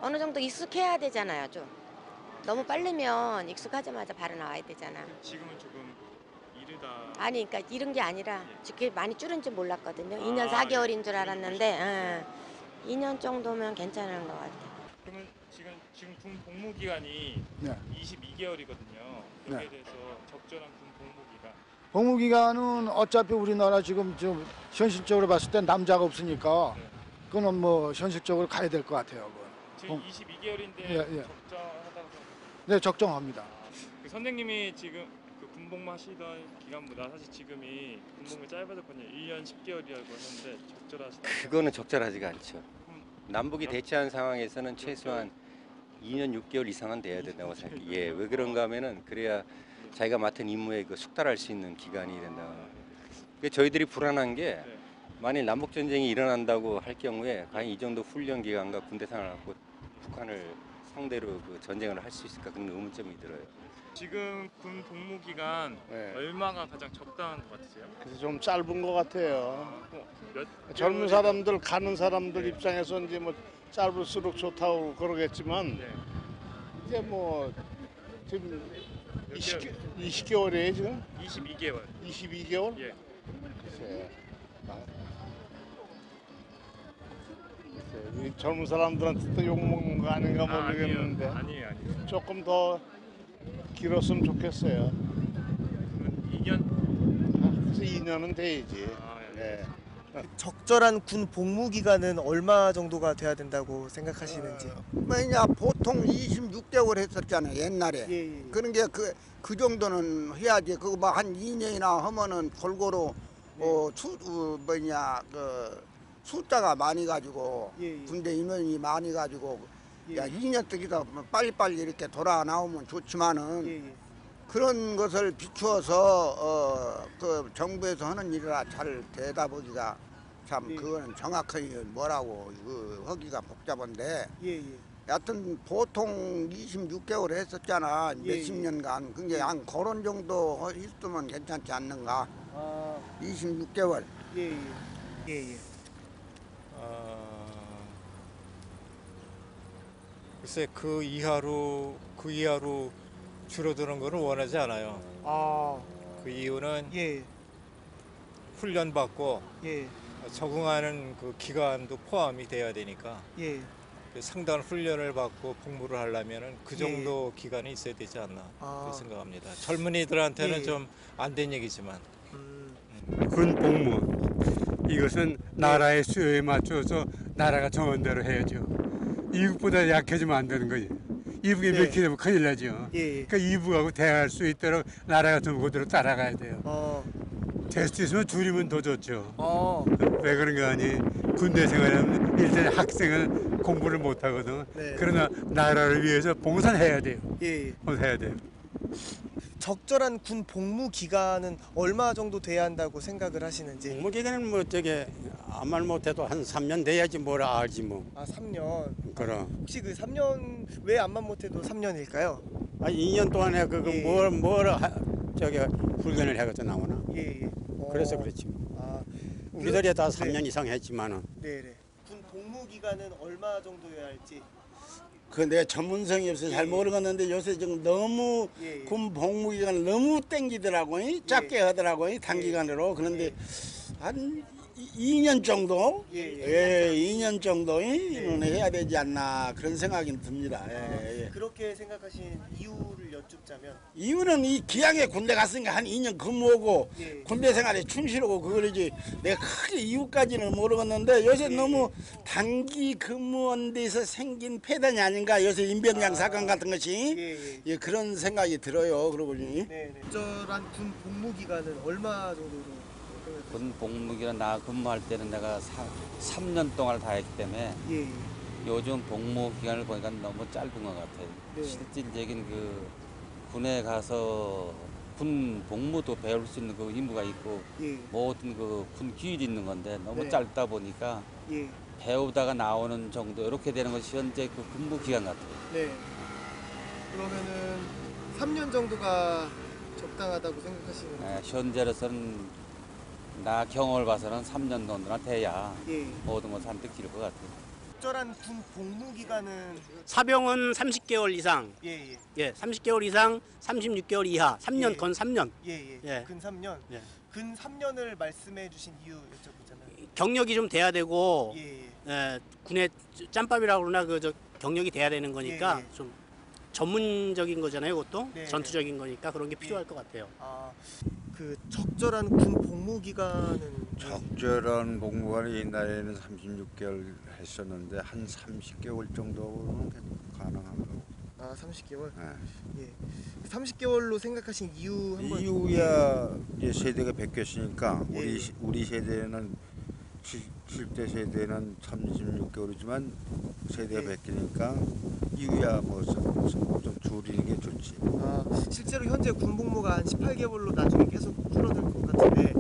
어느 정도 익숙해야 되잖아요, 좀. 너무 빠르면 익숙하자마자 바로 나와야 되잖아. 지금은 조금 이르다. 아니, 그러니까 이런 게 아니라 그게 많이 줄은 줄 몰랐거든요. 2년 4개월인 줄 알았는데 2년 정도면 괜찮은 것 같아요. 그러면 지금 군 복무 기간이 22개월이거든요. 여기에 대해서 적절한 군 복무 기간. 복무 기간은 어차피 우리나라 지금 좀 현실적으로 봤을 때 남자가 없으니까 그거는 뭐 현실적으로 가야 될 것 같아요. 지금 22개월인데 예. 적정하다고 생각하세요? 네, 적정합니다. 그 선생님이 지금 그 군복무 하시던 기간보다 사실 지금이 군복무 짧아졌거든요. 1년 10개월이라고 하는데 적절하시다. 그거는 적절하지가 않죠. 남북이 대치한 상황에서는 최소한 2년 6개월 이상은 돼야 된다고 생각해요. 예, 왜 그런가 하면은 그래야 자기가 맡은 임무에 숙달할 수 있는 기간이 된다. 그러니까 저희들이 불안한 게 만일 남북 전쟁이 일어난다고 할 경우에 과연 이 정도 훈련 기간과 군대 생활을 갖고 북한을 상대로 그 전쟁을 할 수 있을까 그런 의문점이 들어요. 지금 군 복무 기간 얼마가 가장 적당한 것 같으세요? 그래서 좀 짧은 것 같아요. 젊은 개월이- 사람들 가는 사람들 입장에서 이제 뭐 짧을수록 좋다고 그러겠지만 이제 뭐 지금 20개월이에요 지금? 22개월. 22개월? 예. 글쎄, 이 젊은 사람들한테 또 욕먹는 거 아닌가 모르겠는데 아니에요. 조금 더 길었으면 좋겠어요. 2년? 그래서 2년은 돼야지. 네. 적절한 군 복무 기간은 얼마 정도가 돼야 된다고 생각하시는지? 뭐냐 보통 26개월 했었잖아요 옛날에. 그런 게 그 정도는 해야지. 그거 뭐 한 2년이나 하면은 골고루 숫자가 많이 가지고 군대 인원이 많이 가지고 야 2년 뜨기도 빨리빨리 이렇게 돌아 나오면 좋지만은 그런 것을 비추어서 그 정부에서 하는 일이라 잘 되다보기가 참 그거는 정확하게 뭐라고 하기가 복잡한데 여하튼 보통 26개월 했었잖아. 몇십 년간. 그게 한 그런 정도 있으면 괜찮지 않는가. 26개월. 글쎄 그 이하로 줄어드는 거는 원하지 않아요. 그 이유는 훈련 받고 적응하는 그 기간도 포함이 돼야 되니까 상당한 훈련을 받고 복무를 하려면은 그 정도 기간이 있어야 되지 않나 그렇게 생각합니다. 젊은이들한테는 좀 안 된 얘기지만 군 복무 이것은 나라의 수요에 맞춰서 나라가 정한 대로 해야죠. 이북보다 약해지면 안 되는 거지. 이북에 몇개 되면 큰일 나죠. 그러니까 이북하고 대화할 수 있도록 나라가 좀 그대로 따라가야 돼요. 될 수 있으면 줄이면 더 좋죠. 왜 그런가 하니 군대 생활하면 일단 학생은 공부를 못 하거든. 그러나 나라를 위해서 봉사해야 돼요. 봉사해야 돼요. 적절한 군 복무 기간은 얼마 정도 돼야 한다고 생각을 하시는지? 복무 기간은 뭐 아무 못해도 한 3년 돼야지 뭘 알지 뭐. 아 3년. 그럼. 혹시 그 3년 왜 암만 못해도 3년일까요? 2년 동안에 훈련을 해가지고 나오나. 예. 그래서 그렇지 뭐. 우리들이 다 3년 이상 했지만은. 네네. 군 복무 기간은 얼마 정도여야 할지. 그 내가 전문성이 없어서 잘 모르겠는데 요새 지금 너무 군 복무기간을 너무 땡기더라고. 짧게 하더라고 단기간으로. 그런데 한 2년 정도? 2년 정도는 해야 되지 않나 그런 생각이 듭니다. 그렇게 생각하신 이유를 여쭙자면? 이유는 이 기왕에 군대 갔으니까 한 2년 근무하고 군대 생활에 충실하고 그거지. 내가 크게 이유까지는 모르겠는데 요새 너무 단기 근무한 데서 생긴 폐단이 아닌가. 요새 인병양 사건 같은 것이 그런 생각이 들어요. 그러고 보니. 적절한 군 복무 기간은 얼마 정도로? 군 복무기간 나 근무할 때는 내가 3년 동안을 다 했기 때문에 요즘 복무 기간을 보니까 너무 짧은 것 같아요. 실질적인 그 군에 가서 군 복무도 배울 수 있는 그 임무가 있고 모든 그 군 기일이 있는 건데 너무 짧다 보니까 배우다가 나오는 정도 이렇게 되는 것이 현재 그 근무 기간 같아요. 네. 그러면은 3년 정도가 적당하다고 생각하시는 거죠? 현재로서는 나 경험을 봐서는 3년 정도나 돼야 모든 것을 한뜻 기를 것 같아요. 적절한 군 복무 기간은 사병은 30개월 이상, 30개월 이상, 36개월 이하, 3년, 건 3년. 근 3년. 근 3년을 말씀해 주신 이유 여쭤보자면 경력이 좀 돼야 되고, 군의 짬밥이라고 그러나 경력이 돼야 되는 거니까 좀 전문적인 거잖아요, 그것도. 전투적인 거니까 그런 게 필요할 것 같아요. 그 적절한 군 복무 기간은 적절한 복무관이 옛날에는 36개월 했었는데 한 30개월 정도는 가능하고. 30개월? 30개월로 생각하신 이유 한번. 이유야 이제 세대가 바뀌었으니까 우리 세대는 7대 세대는 36개월이지만 세대가 바뀌니까 이유야 좀 줄이는 게 좋지. 실제로 현재 군 복무가 한 18개월로 나중에 계속 줄어들 것 같은데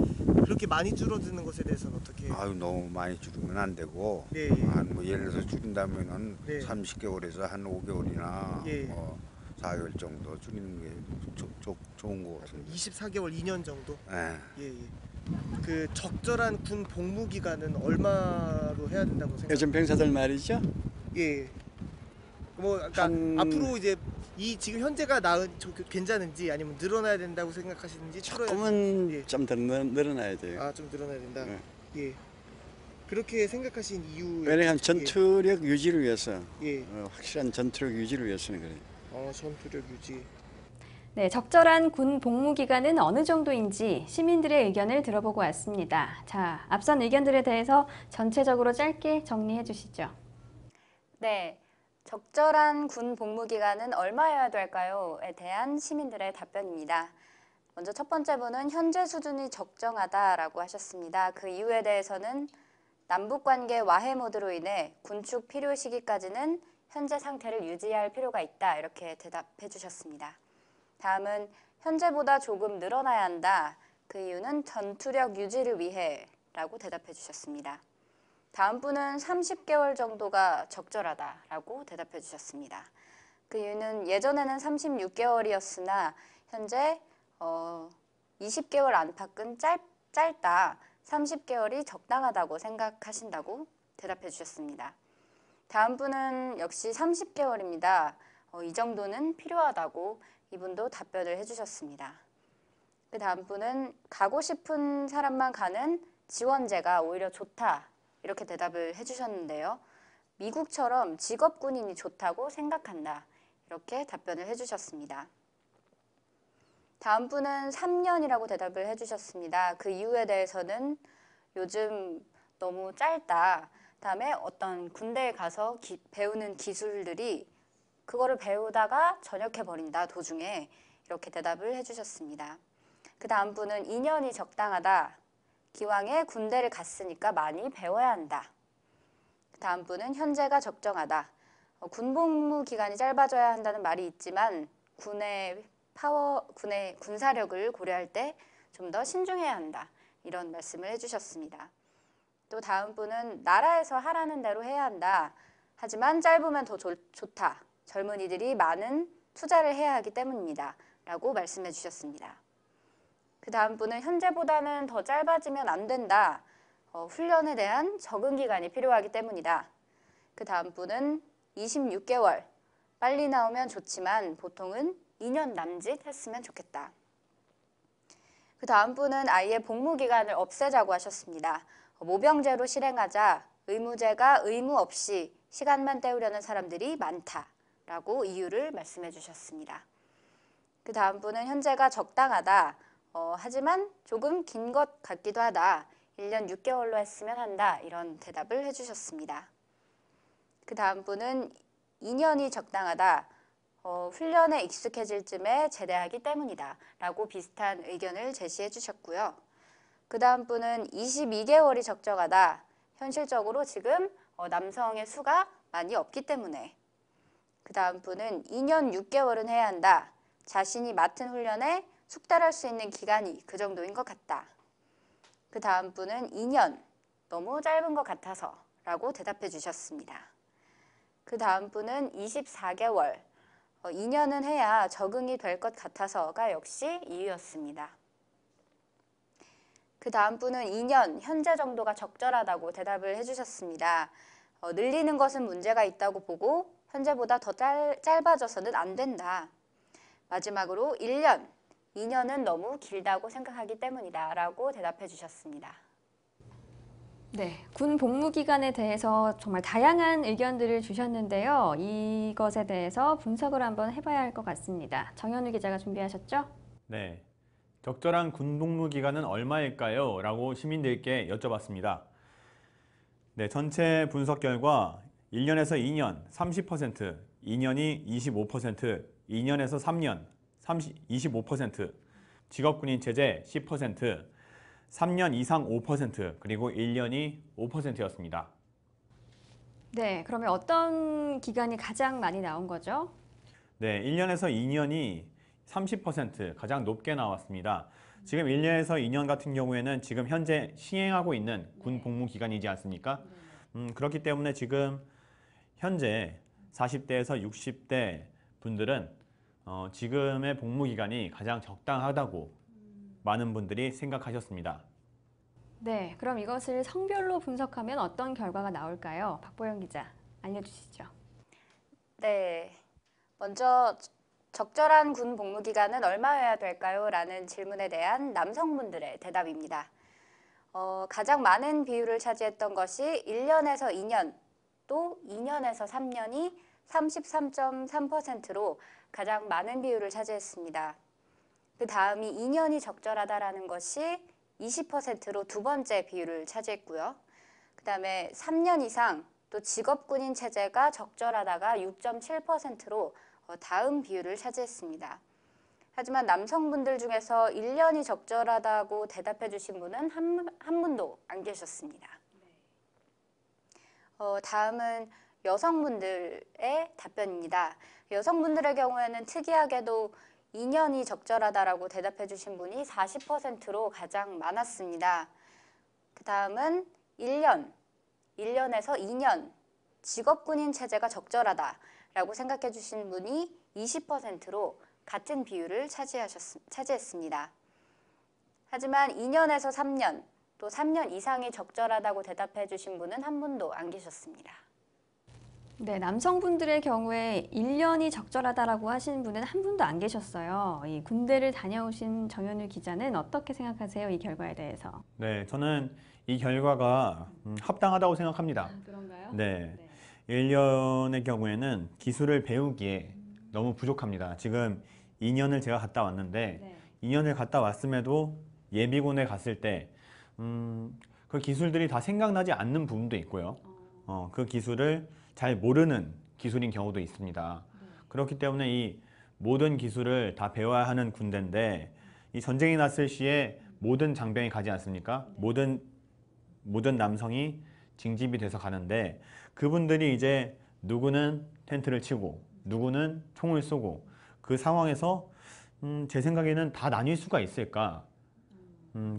그렇게 많이 줄어드는 것에 대해서는 어떻게? 너무 많이 줄이면 안 되고 한 예를 들어서 줄인다면은 30개월에서 한 5개월이나 4개월 정도 줄이는 게 좋은 것 같아요. 24개월, 2년 정도? 그 적절한 군 복무 기간은 얼마로 해야 된다고 생각하세요? 요즘 병사들 말이죠. 그러니까 앞으로 이제 지금 현재가 괜찮은지 아니면 늘어나야 된다고 생각하시는지 조금은 좀 더 늘어나야 돼요. 좀 늘어나야 된다. 그렇게 생각하신 이유? 왜냐하면 전투력 유지를 위해서 확실한 전투력 유지를 위해서는 그래요. 전투력 유지. 네, 적절한 군 복무 기간은 어느 정도인지 시민들의 의견을 들어보고 왔습니다. 자, 앞선 의견들에 대해서 전체적으로 짧게 정리해 주시죠. 네, 적절한 군 복무 기간은 얼마여야 될까요?에 대한 시민들의 답변입니다. 먼저 첫 번째 분은 현재 수준이 적정하다라고 하셨습니다. 그 이유에 대해서는 남북관계 와해 모드로 인해 군축 필요 시기까지는 현재 상태를 유지할 필요가 있다 이렇게 대답해 주셨습니다. 다음은 현재보다 조금 늘어나야 한다. 그 이유는 전투력 유지를 위해 라고 대답해 주셨습니다. 다음 분은 30개월 정도가 적절하다라고 대답해 주셨습니다. 그 이유는 예전에는 36개월이었으나 현재 20개월 안팎은 짧다. 30개월이 적당하다고 생각하신다고 대답해 주셨습니다. 다음 분은 역시 30개월입니다. 이 정도는 필요하다고 이분도 답변을 해주셨습니다. 그 다음 분은 가고 싶은 사람만 가는 지원제가 오히려 좋다 이렇게 대답을 해주셨는데요. 미국처럼 직업군인이 좋다고 생각한다 이렇게 답변을 해주셨습니다. 다음 분은 3년이라고 대답을 해주셨습니다. 그 이유에 대해서는 요즘 너무 짧다. 다음에 어떤 군대에 가서 배우는 기술들이 그거를 배우다가 전역해버린다 도중에 이렇게 대답을 해주셨습니다. 그 다음 분은 2년이 적당하다. 기왕에 군대를 갔으니까 많이 배워야 한다. 그 다음 분은 현재가 적정하다. 군복무 기간이 짧아져야 한다는 말이 있지만 군에 군의 군사력을 고려할 때 좀 더 신중해야 한다. 이런 말씀을 해주셨습니다. 또 다음 분은 나라에서 하라는 대로 해야 한다. 하지만 짧으면 더 좋다. 젊은이들이 많은 투자를 해야 하기 때문입니다. 라고 말씀해 주셨습니다. 그 다음 분은 현재보다는 더 짧아지면 안 된다. 훈련에 대한 적응 기간이 필요하기 때문이다. 그 다음 분은 26개월. 빨리 나오면 좋지만 보통은 2년 남짓 했으면 좋겠다. 그 다음 분은 아예 복무 기간을 없애자고 하셨습니다. 모병제로 실행하자 의무제가 의무 없이 시간만 때우려는 사람들이 많다라고 이유를 말씀해 주셨습니다. 그 다음 분은 현재가 적당하다. 하지만 조금 긴 것 같기도 하다. 1년 6개월로 했으면 한다. 이런 대답을 해주셨습니다. 그 다음 분은 2년이 적당하다. 훈련에 익숙해질 쯤에 제대하기 때문이다. 라고 비슷한 의견을 제시해 주셨고요. 그 다음 분은 22개월이 적정하다. 현실적으로 지금 남성의 수가 많이 없기 때문에. 그 다음 분은 2년 6개월은 해야 한다. 자신이 맡은 훈련에 숙달할 수 있는 기간이 그 정도인 것 같다. 그 다음 분은 2년, 너무 짧은 것 같아서 라고 대답해 주셨습니다. 그 다음 분은 24개월, 2년은 해야 적응이 될 것 같아서가 역시 이유였습니다. 그 다음 분은 2년, 현재 정도가 적절하다고 대답을 해주셨습니다. 늘리는 것은 문제가 있다고 보고 현재보다 더 짧아져서는 안 된다. 마지막으로 1년, 2년은 너무 길다고 생각하기 때문이다 라고 대답해 주셨습니다. 네, 군 복무 기간에 대해서 정말 다양한 의견들을 주셨는데요. 이것에 대해서 분석을 한번 해봐야 할 것 같습니다. 정현우 기자가 준비하셨죠? 네, 적절한 군 복무 기간은 얼마일까요? 라고 시민들께 여쭤봤습니다. 네, 전체 분석 결과 1년에서 2년 30%, 2년이 25%, 2년에서 3년 25%, 직업군인 체제 10%, 3년 이상 5%, 그리고 1년이 5%였습니다. 네, 그러면 어떤 기간이 가장 많이 나온 거죠? 네, 1년에서 2년이 30% 가장 높게 나왔습니다. 지금 1년에서 2년 같은 경우에는 지금 현재 시행하고 있는 군 복무 기간이지 않습니까? 그렇기 때문에 지금 현재 40대에서 60대 분들은 지금의 복무 기간이 가장 적당하다고 많은 분들이 생각하셨습니다. 네, 그럼 이것을 성별로 분석하면 어떤 결과가 나올까요? 박보영 기자, 알려주시죠. 네, 먼저 적절한 군 복무 기간은 얼마여야 될까요? 라는 질문에 대한 남성분들의 대답입니다. 가장 많은 비율을 차지했던 것이 1년에서 2년, 또 2년에서 3년이 33.3%로 가장 많은 비율을 차지했습니다. 그 다음이 2년이 적절하다라는 것이 20%로 두 번째 비율을 차지했고요. 그 다음에 3년 이상 또 직업군인 체제가 적절하다가 6.7%로 다음 비율을 차지했습니다. 하지만 남성분들 중에서 1년이 적절하다고 대답해 주신 분은 한 분도 안 계셨습니다. 다음은 여성분들의 답변입니다. 여성분들의 경우에는 특이하게도 2년이 적절하다라고 대답해 주신 분이 40%로 가장 많았습니다. 그 다음은 1년에서 2년, 직업군인 체제가 적절하다라고 생각해 주신 분이 20%로 같은 비율을 차지했습니다. 하지만 2년에서 3년, 또 3년 이상이 적절하다고 대답해 주신 분은 한 분도 안 계셨습니다. 네, 남성분들의 경우에 1년이 적절하다라고 하시는 분은 한 분도 안 계셨어요. 이 군대를 다녀오신 정현우 기자는 어떻게 생각하세요? 이 결과에 대해서? 네, 저는 이 결과가 합당하다고 생각합니다. 그런가요? 네, 1년의 경우에는 기술을 배우기에 너무 부족합니다. 지금 2년을 제가 갔다 왔는데 2년을 갔다 왔음에도 예비군에 갔을 때 그 기술들이 다 생각나지 않는 부분도 있고요. 그 기술을 잘 모르는 기술인 경우도 있습니다. 그렇기 때문에 이 모든 기술을 다 배워야 하는 군대인데 이 전쟁이 났을 시에 모든 장병이 가지 않습니까? 모든 남성이 징집이 돼서 가는데 그분들이 이제 누구는 텐트를 치고 누구는 총을 쏘고 그 상황에서 제 생각에는 다 나뉠 수가 있을까?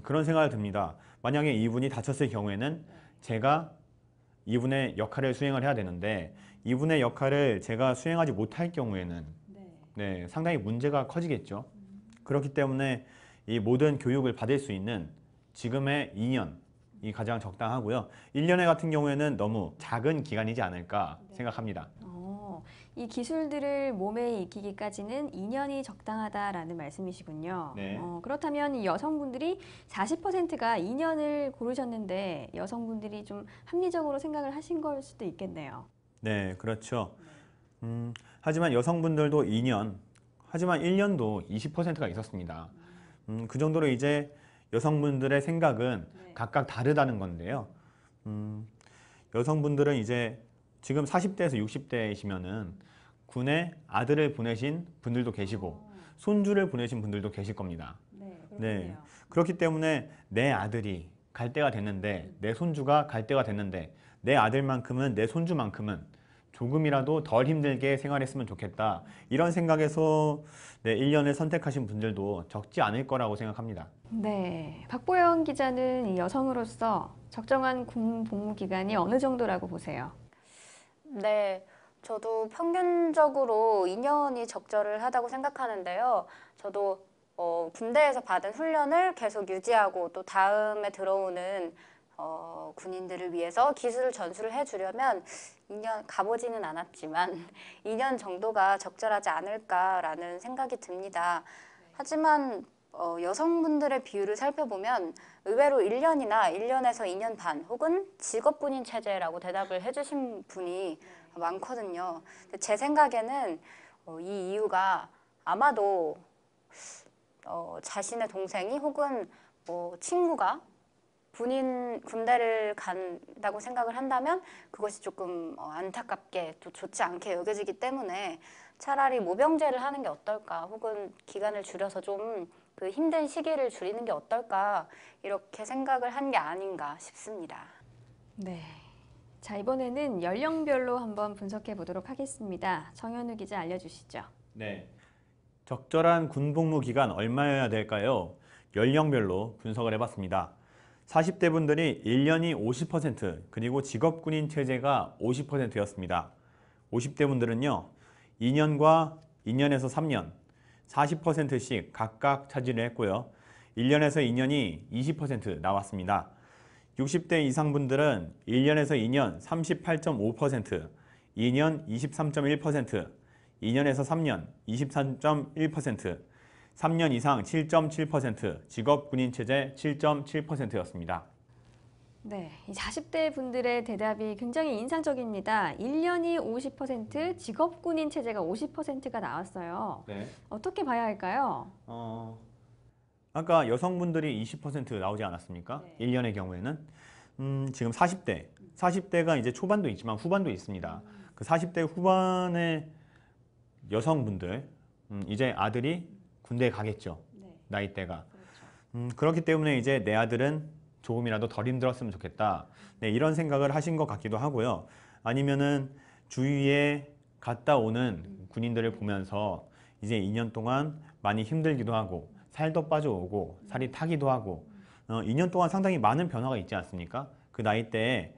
그런 생각이 듭니다. 만약에 이분이 다쳤을 경우에는 제가 이분의 역할을 수행을 해야 되는데 이분의 역할을 제가 수행하지 못할 경우에는 네, 상당히 문제가 커지겠죠. 그렇기 때문에 이 모든 교육을 받을 수 있는 지금의 2년이 가장 적당하고요. 1년에 같은 경우에는 너무 작은 기간이지 않을까 생각합니다. 이 기술들을 몸에 익히기까지는 2년이 적당하다라는 말씀이시군요. 네. 그렇다면 이 여성분들이 40%가 2년을 고르셨는데 여성분들이 좀 합리적으로 생각을 하신 걸 수도 있겠네요. 네, 그렇죠. 하지만 여성분들도 2년, 하지만 1년도 20%가 있었습니다. 그 정도로 이제 여성분들의 생각은 각각 다르다는 건데요. 여성분들은 이제 지금 40대에서 60대이시면은 군에 아들을 보내신 분들도 계시고 손주를 보내신 분들도 계실 겁니다. 네, 그렇기 때문에 내 아들이 갈 때가 됐는데 내 손주가 갈 때가 됐는데 내 아들만큼은 내 손주만큼은 조금이라도 덜 힘들게 생활했으면 좋겠다. 이런 생각에서 네, 1년을 선택하신 분들도 적지 않을 거라고 생각합니다. 네, 박보영 기자는 이 여성으로서 적정한 군 복무 기간이 어느 정도라고 보세요? 네, 저도 평균적으로 2년이 적절하다고 생각하는데요. 저도 군대에서 받은 훈련을 계속 유지하고 또 다음에 들어오는 군인들을 위해서 기술 전수를 해주려면 2년, 가보지는 않았지만 2년 정도가 적절하지 않을까라는 생각이 듭니다. 하지만 여성분들의 비율을 살펴보면 의외로 1년이나 1년에서 2년 반 혹은 직업군인 체제라고 대답을 해주신 분이 많거든요. 제 생각에는 이 이유가 아마도 자신의 동생이 혹은 친구가 군대를 간다고 생각을 한다면 그것이 조금 안타깝게 또 좋지 않게 여겨지기 때문에 차라리 모병제를 하는 게 어떨까 혹은 기간을 줄여서 좀 그 힘든 시기를 줄이는 게 어떨까 이렇게 생각을 한 게 아닌가 싶습니다. 네. 자, 이번에는 연령별로 한번 분석해 보도록 하겠습니다. 정현우 기자 알려주시죠. 네. 적절한 군복무 기간 얼마여야 될까요? 연령별로 분석을 해봤습니다. 40대 분들이 1년이 50% 그리고 직업군인 체제가 50%였습니다. 50대 분들은요. 2년과 2년에서 3년 40%씩 각각 차지를 했고요. 1년에서 2년이 20% 나왔습니다. 60대 이상 분들은 1년에서 2년 38.5%, 2년 23.1%, 2년에서 3년 23.1%, 3년 이상 7.7%, 직업군인 체제 7.7%였습니다. 네, 이 40대 분들의 대답이 굉장히 인상적입니다. 1년이 50%, 직업군인 체제가 50%가 나왔어요. 네. 어떻게 봐야 할까요? 아까 여성분들이 20% 나오지 않았습니까? 1년의 경우에는. 지금 40대가 이제 초반도 있지만 후반도 있습니다. 그 40대 후반의 여성분들, 이제 아들이 군대에 가겠죠. 나이대가. 그렇기 때문에 이제 내 아들은 조금이라도 덜 힘들었으면 좋겠다. 네, 이런 생각을 하신 것 같기도 하고요. 아니면은 주위에 갔다 오는 군인들을 보면서 이제 2년 동안 많이 힘들기도 하고 살도 빠져오고 살이 타기도 하고 2년 동안 상당히 많은 변화가 있지 않습니까? 그 나이대에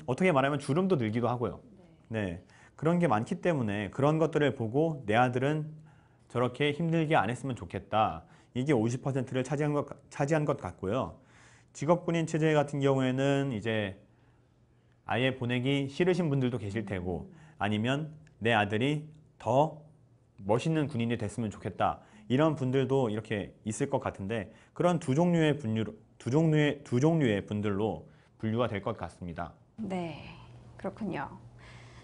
어떻게 말하면 주름도 늘기도 하고요. 네, 그런 게 많기 때문에 그런 것들을 보고 내 아들은 저렇게 힘들게 안 했으면 좋겠다. 이게 50%를 차지한 것 같고요. 직업군인 체제 같은 경우에는 이제 아예 보내기 싫으신 분들도 계실 테고 아니면 내 아들이 더 멋있는 군인이 됐으면 좋겠다. 이런 분들도 이렇게 있을 것 같은데 그런 두 종류의 분들로 분류가 될 것 같습니다. 네, 그렇군요.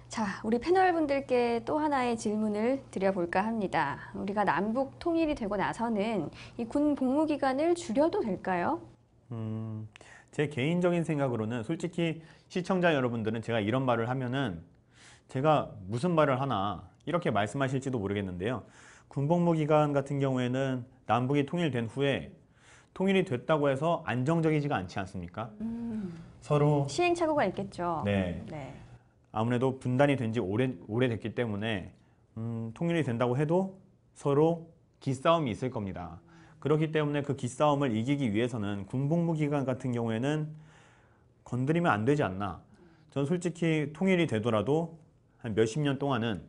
자, 우리 패널 분들께 또 하나의 질문을 드려볼까 합니다. 우리가 남북 통일이 되고 나서는 이 군 복무 기간을 줄여도 될까요? 제 개인적인 생각으로는 솔직히 시청자 여러분들은 제가 이런 말을 하면은 제가 무슨 말을 하나 이렇게 말씀하실지도 모르겠는데요. 군복무 기간 같은 경우에는 남북이 통일된 후에 통일이 됐다고 해서 안정적이지가 않지 않습니까? 서로 시행착오가 있겠죠. 네. 아무래도 분단이 된 지 오래됐기 때문에 통일이 된다고 해도 서로 기싸움이 있을 겁니다. 그렇기 때문에 그 기싸움을 이기기 위해서는 군복무 기간 같은 경우에는 건드리면 안 되지 않나. 전 솔직히 통일이 되더라도 한 몇십 년 동안은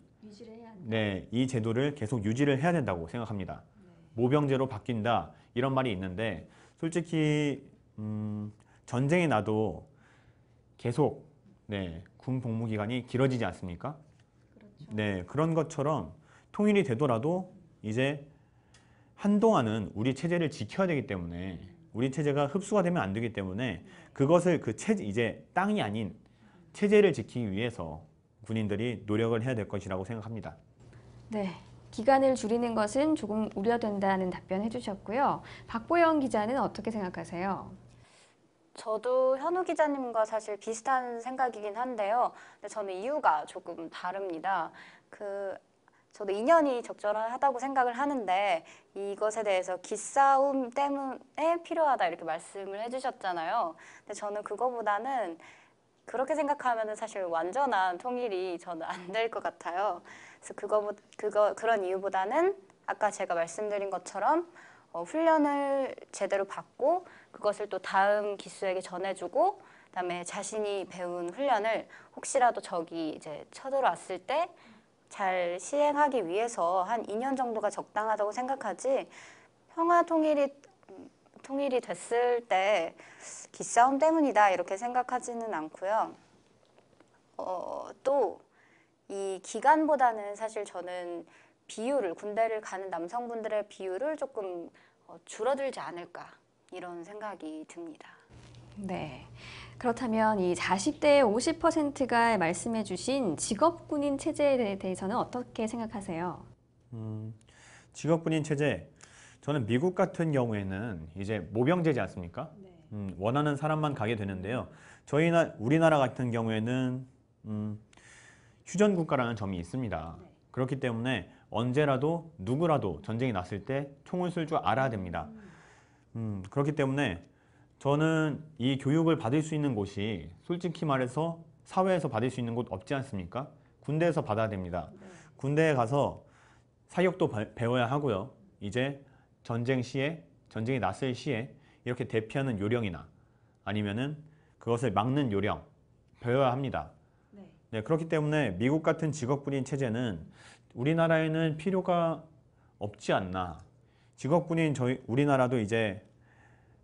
네, 이 제도를 계속 유지를 해야 된다고 생각합니다. 모병제로 바뀐다 이런 말이 있는데 솔직히 전쟁이 나도 계속 네, 군 복무 기간이 길어지지 않습니까? 네, 그런 것처럼 통일이 되더라도 이제 한동안은 우리 체제를 지켜야 되기 때문에 우리 체제가 흡수가 되면 안 되기 때문에 그것을 그 체제 이제 땅이 아닌 체제를 지키기 위해서 군인들이 노력을 해야 될 것이라고 생각합니다. 네. 기간을 줄이는 것은 조금 우려된다는 답변 해주셨고요. 박보영 기자는 어떻게 생각하세요? 저도 현우 기자님과 사실 비슷한 생각이긴 한데요. 근데 저는 이유가 조금 다릅니다. 저도 2년이 적절하다고 생각을 하는데 이것에 대해서 기싸움 때문에 필요하다 이렇게 말씀을 해주셨잖아요. 근데 저는 그거보다는 그렇게 생각하면 사실 완전한 통일이 저는 안 될 것 같아요. 그래서 그런 이유보다는 아까 제가 말씀드린 것처럼 훈련을 제대로 받고 그것을 또 다음 기수에게 전해주고 그다음에 자신이 배운 훈련을 혹시라도 적이 이제 쳐들어왔을 때 잘 시행하기 위해서 한 2년 정도가 적당하다고 생각하지 평화 통일이 됐을 때 기싸움 때문이다 이렇게 생각하지는 않고요. 또 이 기간보다는 사실 저는 비율을 군대를 가는 남성분들의 비율을 조금 줄어들지 않을까 이런 생각이 듭니다. 네. 그렇다면 이 40대의 50%가 말씀해 주신 직업군인 체제에 대해서는 어떻게 생각하세요? 직업군인 체제, 저는 미국 같은 경우에는 이제 모병제지 않습니까? 원하는 사람만 가게 되는데요. 우리나라 같은 경우에는 휴전국가라는 점이 있습니다. 그렇기 때문에 언제라도 누구라도 전쟁이 났을 때 총을 쏠 줄 알아야 됩니다. 그렇기 때문에 저는 이 교육을 받을 수 있는 곳이 솔직히 말해서 사회에서 받을 수 있는 곳 없지 않습니까? 군대에서 받아야 됩니다. 군대에 가서 사격도 배워야 하고요. 이제 전쟁이 났을 시에 이렇게 대피하는 요령이나 아니면은 그것을 막는 요령 배워야 합니다. 네, 그렇기 때문에 미국 같은 직업군인 체제는 우리나라에는 필요가 없지 않나. 직업군인 우리나라도 이제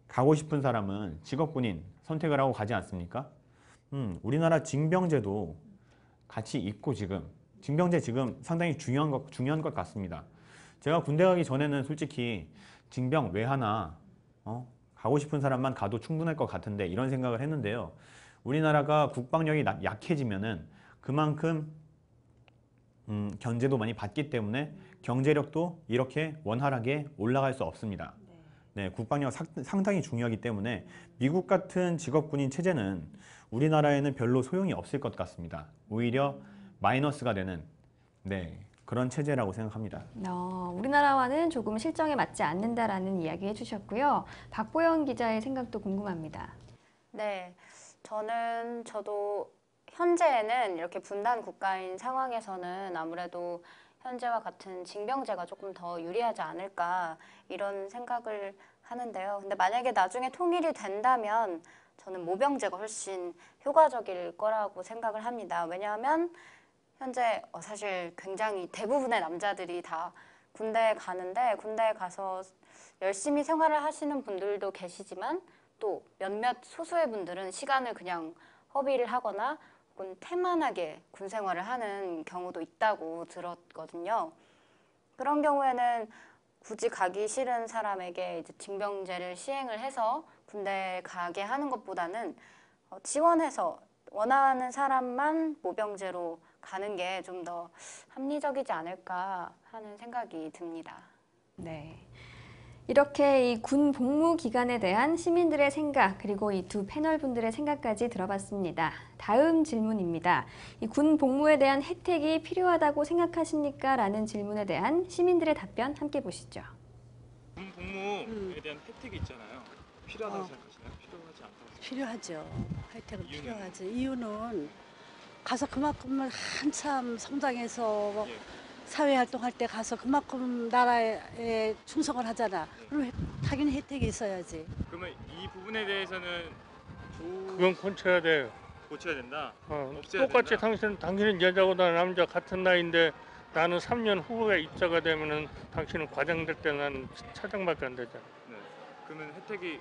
가고 싶은 사람은 직업군인 선택을 하고 가지 않습니까? 우리나라 징병제도 같이 있고 징병제 지금 상당히 중요한 것 같습니다. 제가 군대 가기 전에는 솔직히 징병 왜 하나 가고 싶은 사람만 가도 충분할 것 같은데 이런 생각을 했는데요. 우리나라가 국방력이 약해지면은 그만큼 견제도 많이 받기 때문에 경제력도 이렇게 원활하게 올라갈 수 없습니다. 네, 국방력 상당히 중요하기 때문에 미국 같은 직업군인 체제는 우리나라에는 별로 소용이 없을 것 같습니다. 오히려 마이너스가 되는 그런 체제라고 생각합니다. 우리나라와는 조금 실정에 맞지 않는다라는 이야기 해주셨고요. 박보영 기자의 생각도 궁금합니다. 네, 저도 현재는 이렇게 분단 국가인 상황에서는 아무래도 현재와 같은 징병제가 조금 더 유리하지 않을까 이런 생각을 하는데요. 근데 만약에 나중에 통일이 된다면 저는 모병제가 훨씬 효과적일 거라고 생각을 합니다. 왜냐하면 현재 사실 굉장히 대부분의 남자들이 다 군대에 가는데 군대에 가서 열심히 생활을 하시는 분들도 계시지만 또 몇몇 소수의 분들은 시간을 그냥 허비를 하거나 혹은 태만하게 군 생활을 하는 경우도 있다고 들었거든요. 그런 경우에는 굳이 가기 싫은 사람에게 이제 징병제를 시행을 해서 군대에 가게 하는 것보다는 지원해서 원하는 사람만 모병제로 가는 게 좀 더 합리적이지 않을까 하는 생각이 듭니다. 네. 이렇게 이 군 복무 기간에 대한 시민들의 생각 그리고 이 두 패널 분들의 생각까지 들어봤습니다. 다음 질문입니다. 이 군 복무에 대한 혜택이 필요하다고 생각하십니까? 라는 질문에 대한 시민들의 답변 함께 보시죠. 군 복무에 대한 혜택이 있잖아요. 필요하다고 생각하시나요? 필요하지 않다고 필요하죠. 혜택은 필요하지. 이유는 가서 그만큼만 한참 성장해서 사회 활동할 때 가서 그만큼 나라에 충성을 하잖아. 그럼 당연히 혜택이 있어야지. 그러면 이 부분에 대해서는 그건 고쳐야 돼요. 고쳐야 된다. 없애야 똑같이 된다. 당신은 여자고 나 남자 같은 나이인데 나는 3년 후에 입사가 되면은 당신은 과장 될 때 나는 차장밖에 안 되잖아. 네. 그러면 혜택이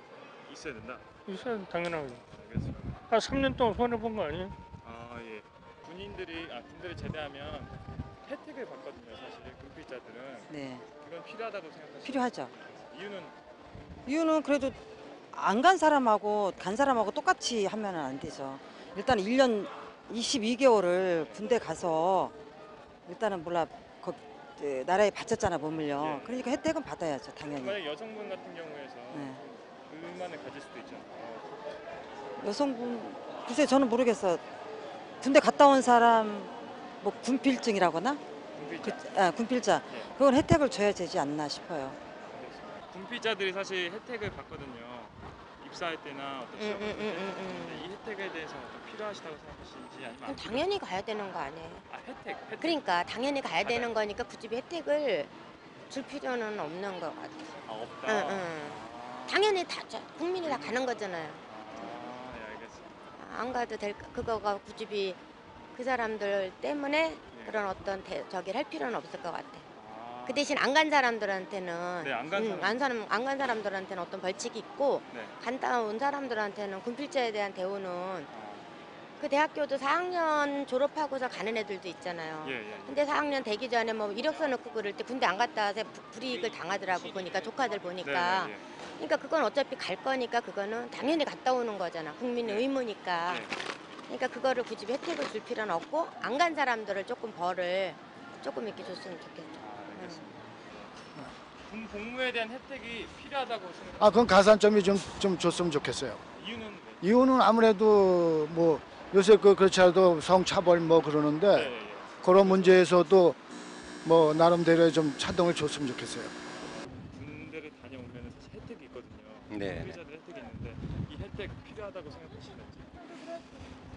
있어야 된다. 있어야 당연하죠. 알겠습니다. 3년 동안 손해 본 거 아니에요? 아 예. 군대를 제대하면 혜택을 받거든요. 사실 군필자들은. 네. 그건 필요하다고 생각하시죠? 필요하죠. 이유는 이유는 그래도 안 간 사람하고 간 사람하고 똑같이 하면은 안 되죠. 일단 1년 22개월을 군대 가서 일단은 나라에 바쳤잖아 몸을요. 예. 그러니까 혜택은 받아야죠 당연히. 만약 여성분 같은 경우에서 네. 불만을 가질 수도 있잖아요. 여성분 글쎄 저는 모르겠어. 군대 갔다 온 사람 뭐 군필증이라거나 군필자 예. 그건 혜택을 줘야 되지 않나 싶어요. 군필자들이 사실 혜택을 받거든요. 입사할 때나 어떤 취업 할 때. 이 혜택에 대해서 어떤 필요하시다고 생각하시는지 아니면 당연히 가야 되는 거 아니에요? 혜택. 그러니까 당연히 가야 되는 거니까 굳이 혜택을 줄 필요는 없는 것 같아요. 없다. 당연히 국민이 다 가는 거잖아요. 네, 알겠습니다. 안 가도 그거가 굳이 그 사람들 때문에 그런 어떤 저기를 할 필요는 없을 것 같아. 그 대신 안 간 사람들한테는 네, 안 간 안 간 사람들한테는 어떤 벌칙이 있고 네. 갔다 온 사람들한테는 군필자에 대한 대우는 그 대학교도 4학년 졸업하고서 가는 애들도 있잖아요. 예. 근데 4학년 되기 전에 뭐 이력서 넣고 그럴 때 군대 안 갔다 와서 불이익을 당하더라고 보니까 조카들 보니까. 네. 그러니까 그건 어차피 갈 거니까 그거는 당연히 갔다 오는 거잖아. 국민의 의무니까. 그러니까 그거를 굳이 혜택을 줄 필요는 없고 안 간 사람들을 조금 벌을 조금 이렇게 줬으면 좋겠다. 군 복무에 대한 혜택이 필요하다고 생각합니다. 아, 그건 가산점이 좀 줬으면 좋겠어요. 이유는 아무래도 뭐 요새 그렇지 않아도 성차별 뭐 그러는데 그런 문제에서도 뭐 나름대로 좀 차등을 줬으면 좋겠어요. 군대를 다녀오면 사실 혜택이 있거든요. 네. 군필자들 혜택이 있는데 이 혜택 필요하다고 생각하시는지.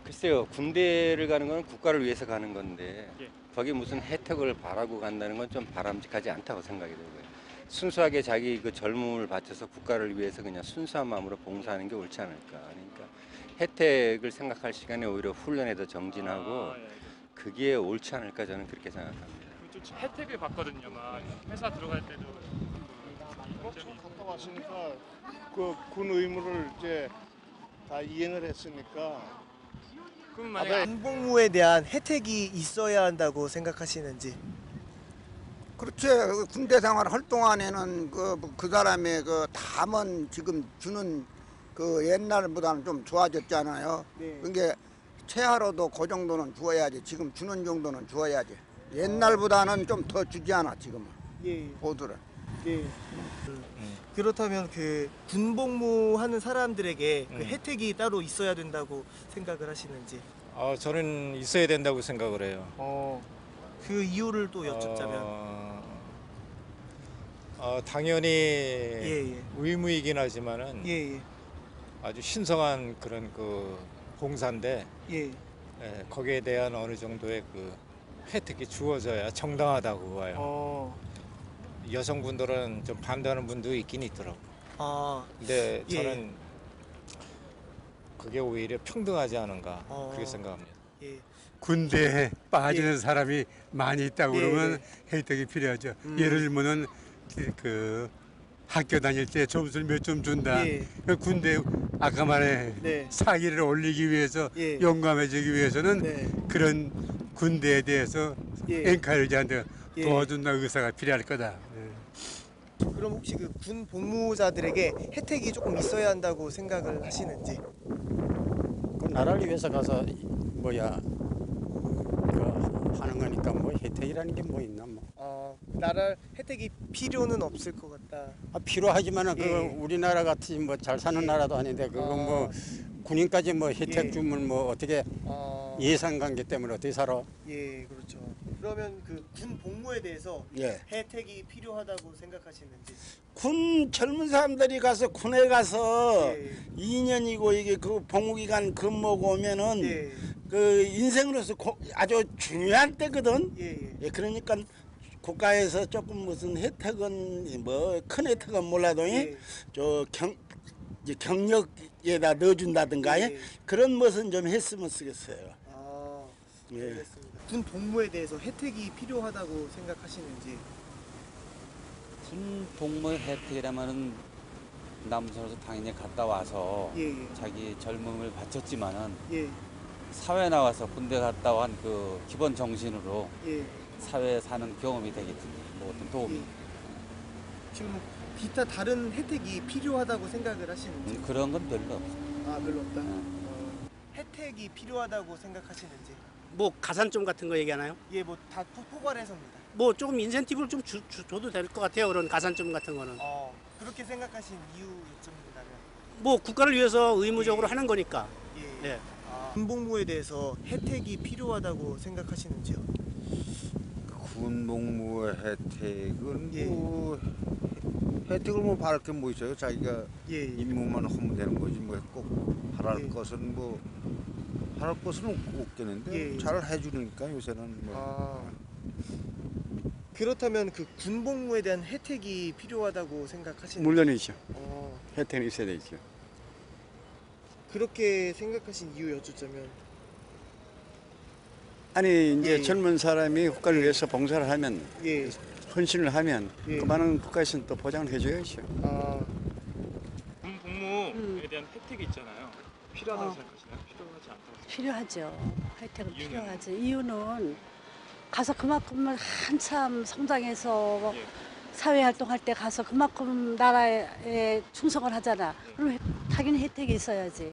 글쎄요, 군대를 가는 건 국가를 위해서 가는 건데 예. 거기 무슨 혜택을 바라고 간다는 건 좀 바람직하지 않다고 생각이 들고요. 순수하게 자기 그 젊음을 바쳐서 국가를 위해서 그냥 순수한 마음으로 봉사하는 게 옳지 않을까. 그러니까 혜택을 생각할 시간에 오히려 훈련에 더 정진하고 그게 옳지 않을까 저는 그렇게 생각합니다. 좀 혜택을 받거든요. 막 회사 들어갈 때도. 갔다 왔으니까 그 군 의무를 이제 다 이행을 했으니까. 그럼 만약 군복무에 대한 혜택이 있어야 한다고 생각하시는지. 그렇지. 군대 생활 할 동안에는 그 사람의 그 담은 지금 주는 그 옛날보다는 좀 좋아졌잖아요. 그러니까 최하로도 그 정도는 주어야지. 지금 주는 정도는 주어야지. 옛날보다는 좀 더 주지 않아 지금은. 모두를. 그렇다면 그 군복무하는 사람들에게 그 혜택이 따로 있어야 된다고 생각을 하시는지. 저는 있어야 된다고 생각을 해요. 그 이유를 또 여쭙자면. 당연히 의무이긴 하지만은 아주 신성한 그런 그 봉사인데 거기에 대한 어느 정도의 그 혜택이 주어져야 정당하다고 봐요. 여성분들은 좀 반대하는 분도 있긴 있더라고요. 근데 저는 그게 오히려 평등하지 않은가 그렇게 생각합니다. 군대에 빠지는 사람이 많이 있다고 그러면 혜택이 필요하죠. 예를 들면은 그 학교 다닐 때 점수를 몇 점 준다. 그 군대 아까 말해 사기를 올리기 위해서 용감해지기 위해서는 그런 군대에 대해서 엔카리지한테 도와준다 의사가 필요할 거다. 그럼 혹시 그 군 복무자들에게 혜택이 조금 있어야 한다고 생각을 하시는지? 그 나라를 위해서 가서 하는 거니까 뭐 혜택이라는 게 뭐 있나 뭐. 나라 혜택이 필요는 없을 것 같다. 필요하지만은 그 우리나라 같이 뭐 잘 사는 나라도 아닌데 그거 뭐 군인까지 뭐 혜택 주면 뭐 어떻게 예산 관계 때문에 어떻게 살아? 그렇죠. 그러면 그 군 복무에 대해서 혜택이 필요하다고 생각하시는지? 군 젊은 사람들이 가서 군에 가서 2년이고 이게 그 복무기간 근무고 오면은 그 인생으로서 아주 중요한 때거든. 그러니까 국가에서 조금 무슨 혜택은 뭐 큰 혜택은 몰라도 저 경력에다 넣어준다든가 그런 것은 좀 했으면 쓰겠어요. 예. 군 복무에 대해서 혜택이 필요하다고 생각하시는지. 군 복무 혜택이라면은 남선에서 당연히 갔다 와서 자기 젊음을 바쳤지만은 사회 나와서 군대 갔다 온 그 기본 정신으로 사회에 사는 경험이 되겠지. 뭐 어떤 도움이. 지금 뭐 기타 다른 혜택이 필요하다고 생각을 하시는지. 그런 건 별로 없어. 아 별로 없다. 혜택이 필요하다고 생각하시는지. 뭐 가산점 같은 거 얘기하나요? 예, 뭐 다 포괄해서입니다. 뭐 조금 인센티브를 좀 줘도 될 것 같아요. 그런 가산점 같은 거는. 그렇게 생각하신 이유 요점이라면? 뭐 국가를 위해서 의무적으로 하는 거니까. 네. 군복무에 대해서 혜택이 필요하다고 생각하시는지요? 군복무 혜택은 뭐 혜택을 뭐 바랄 게 뭐 있어요? 자기가 임무만 하면 되는 거지 뭐 꼭 바랄 것은 뭐 바랄 것은 없겠는데 잘 해주니까 요새는 뭐. 그렇다면 그 군복무에 대한 혜택이 필요하다고 생각하시는지? 물론이죠. 혜택은 있어야 되죠. 그렇게 생각하신 이유 여쭙자면? 아니 이제 젊은 사람이 국가를 위해서 봉사를 하면 헌신을 하면 그만한 국가에서는 또 보장을 해줘야죠. 군 복무에 대한 혜택이 있잖아요. 필요하다고 생각하시나요? 필요하지 않다고 생각하시나요? 필요하죠. 혜택은 이유는? 필요하지. 이유는 가서 그만큼은 한참 성장해서 사회 활동할 때 가서 그만큼 나라에 충성을 하잖아. 그럼 당연히 혜택이 있어야지.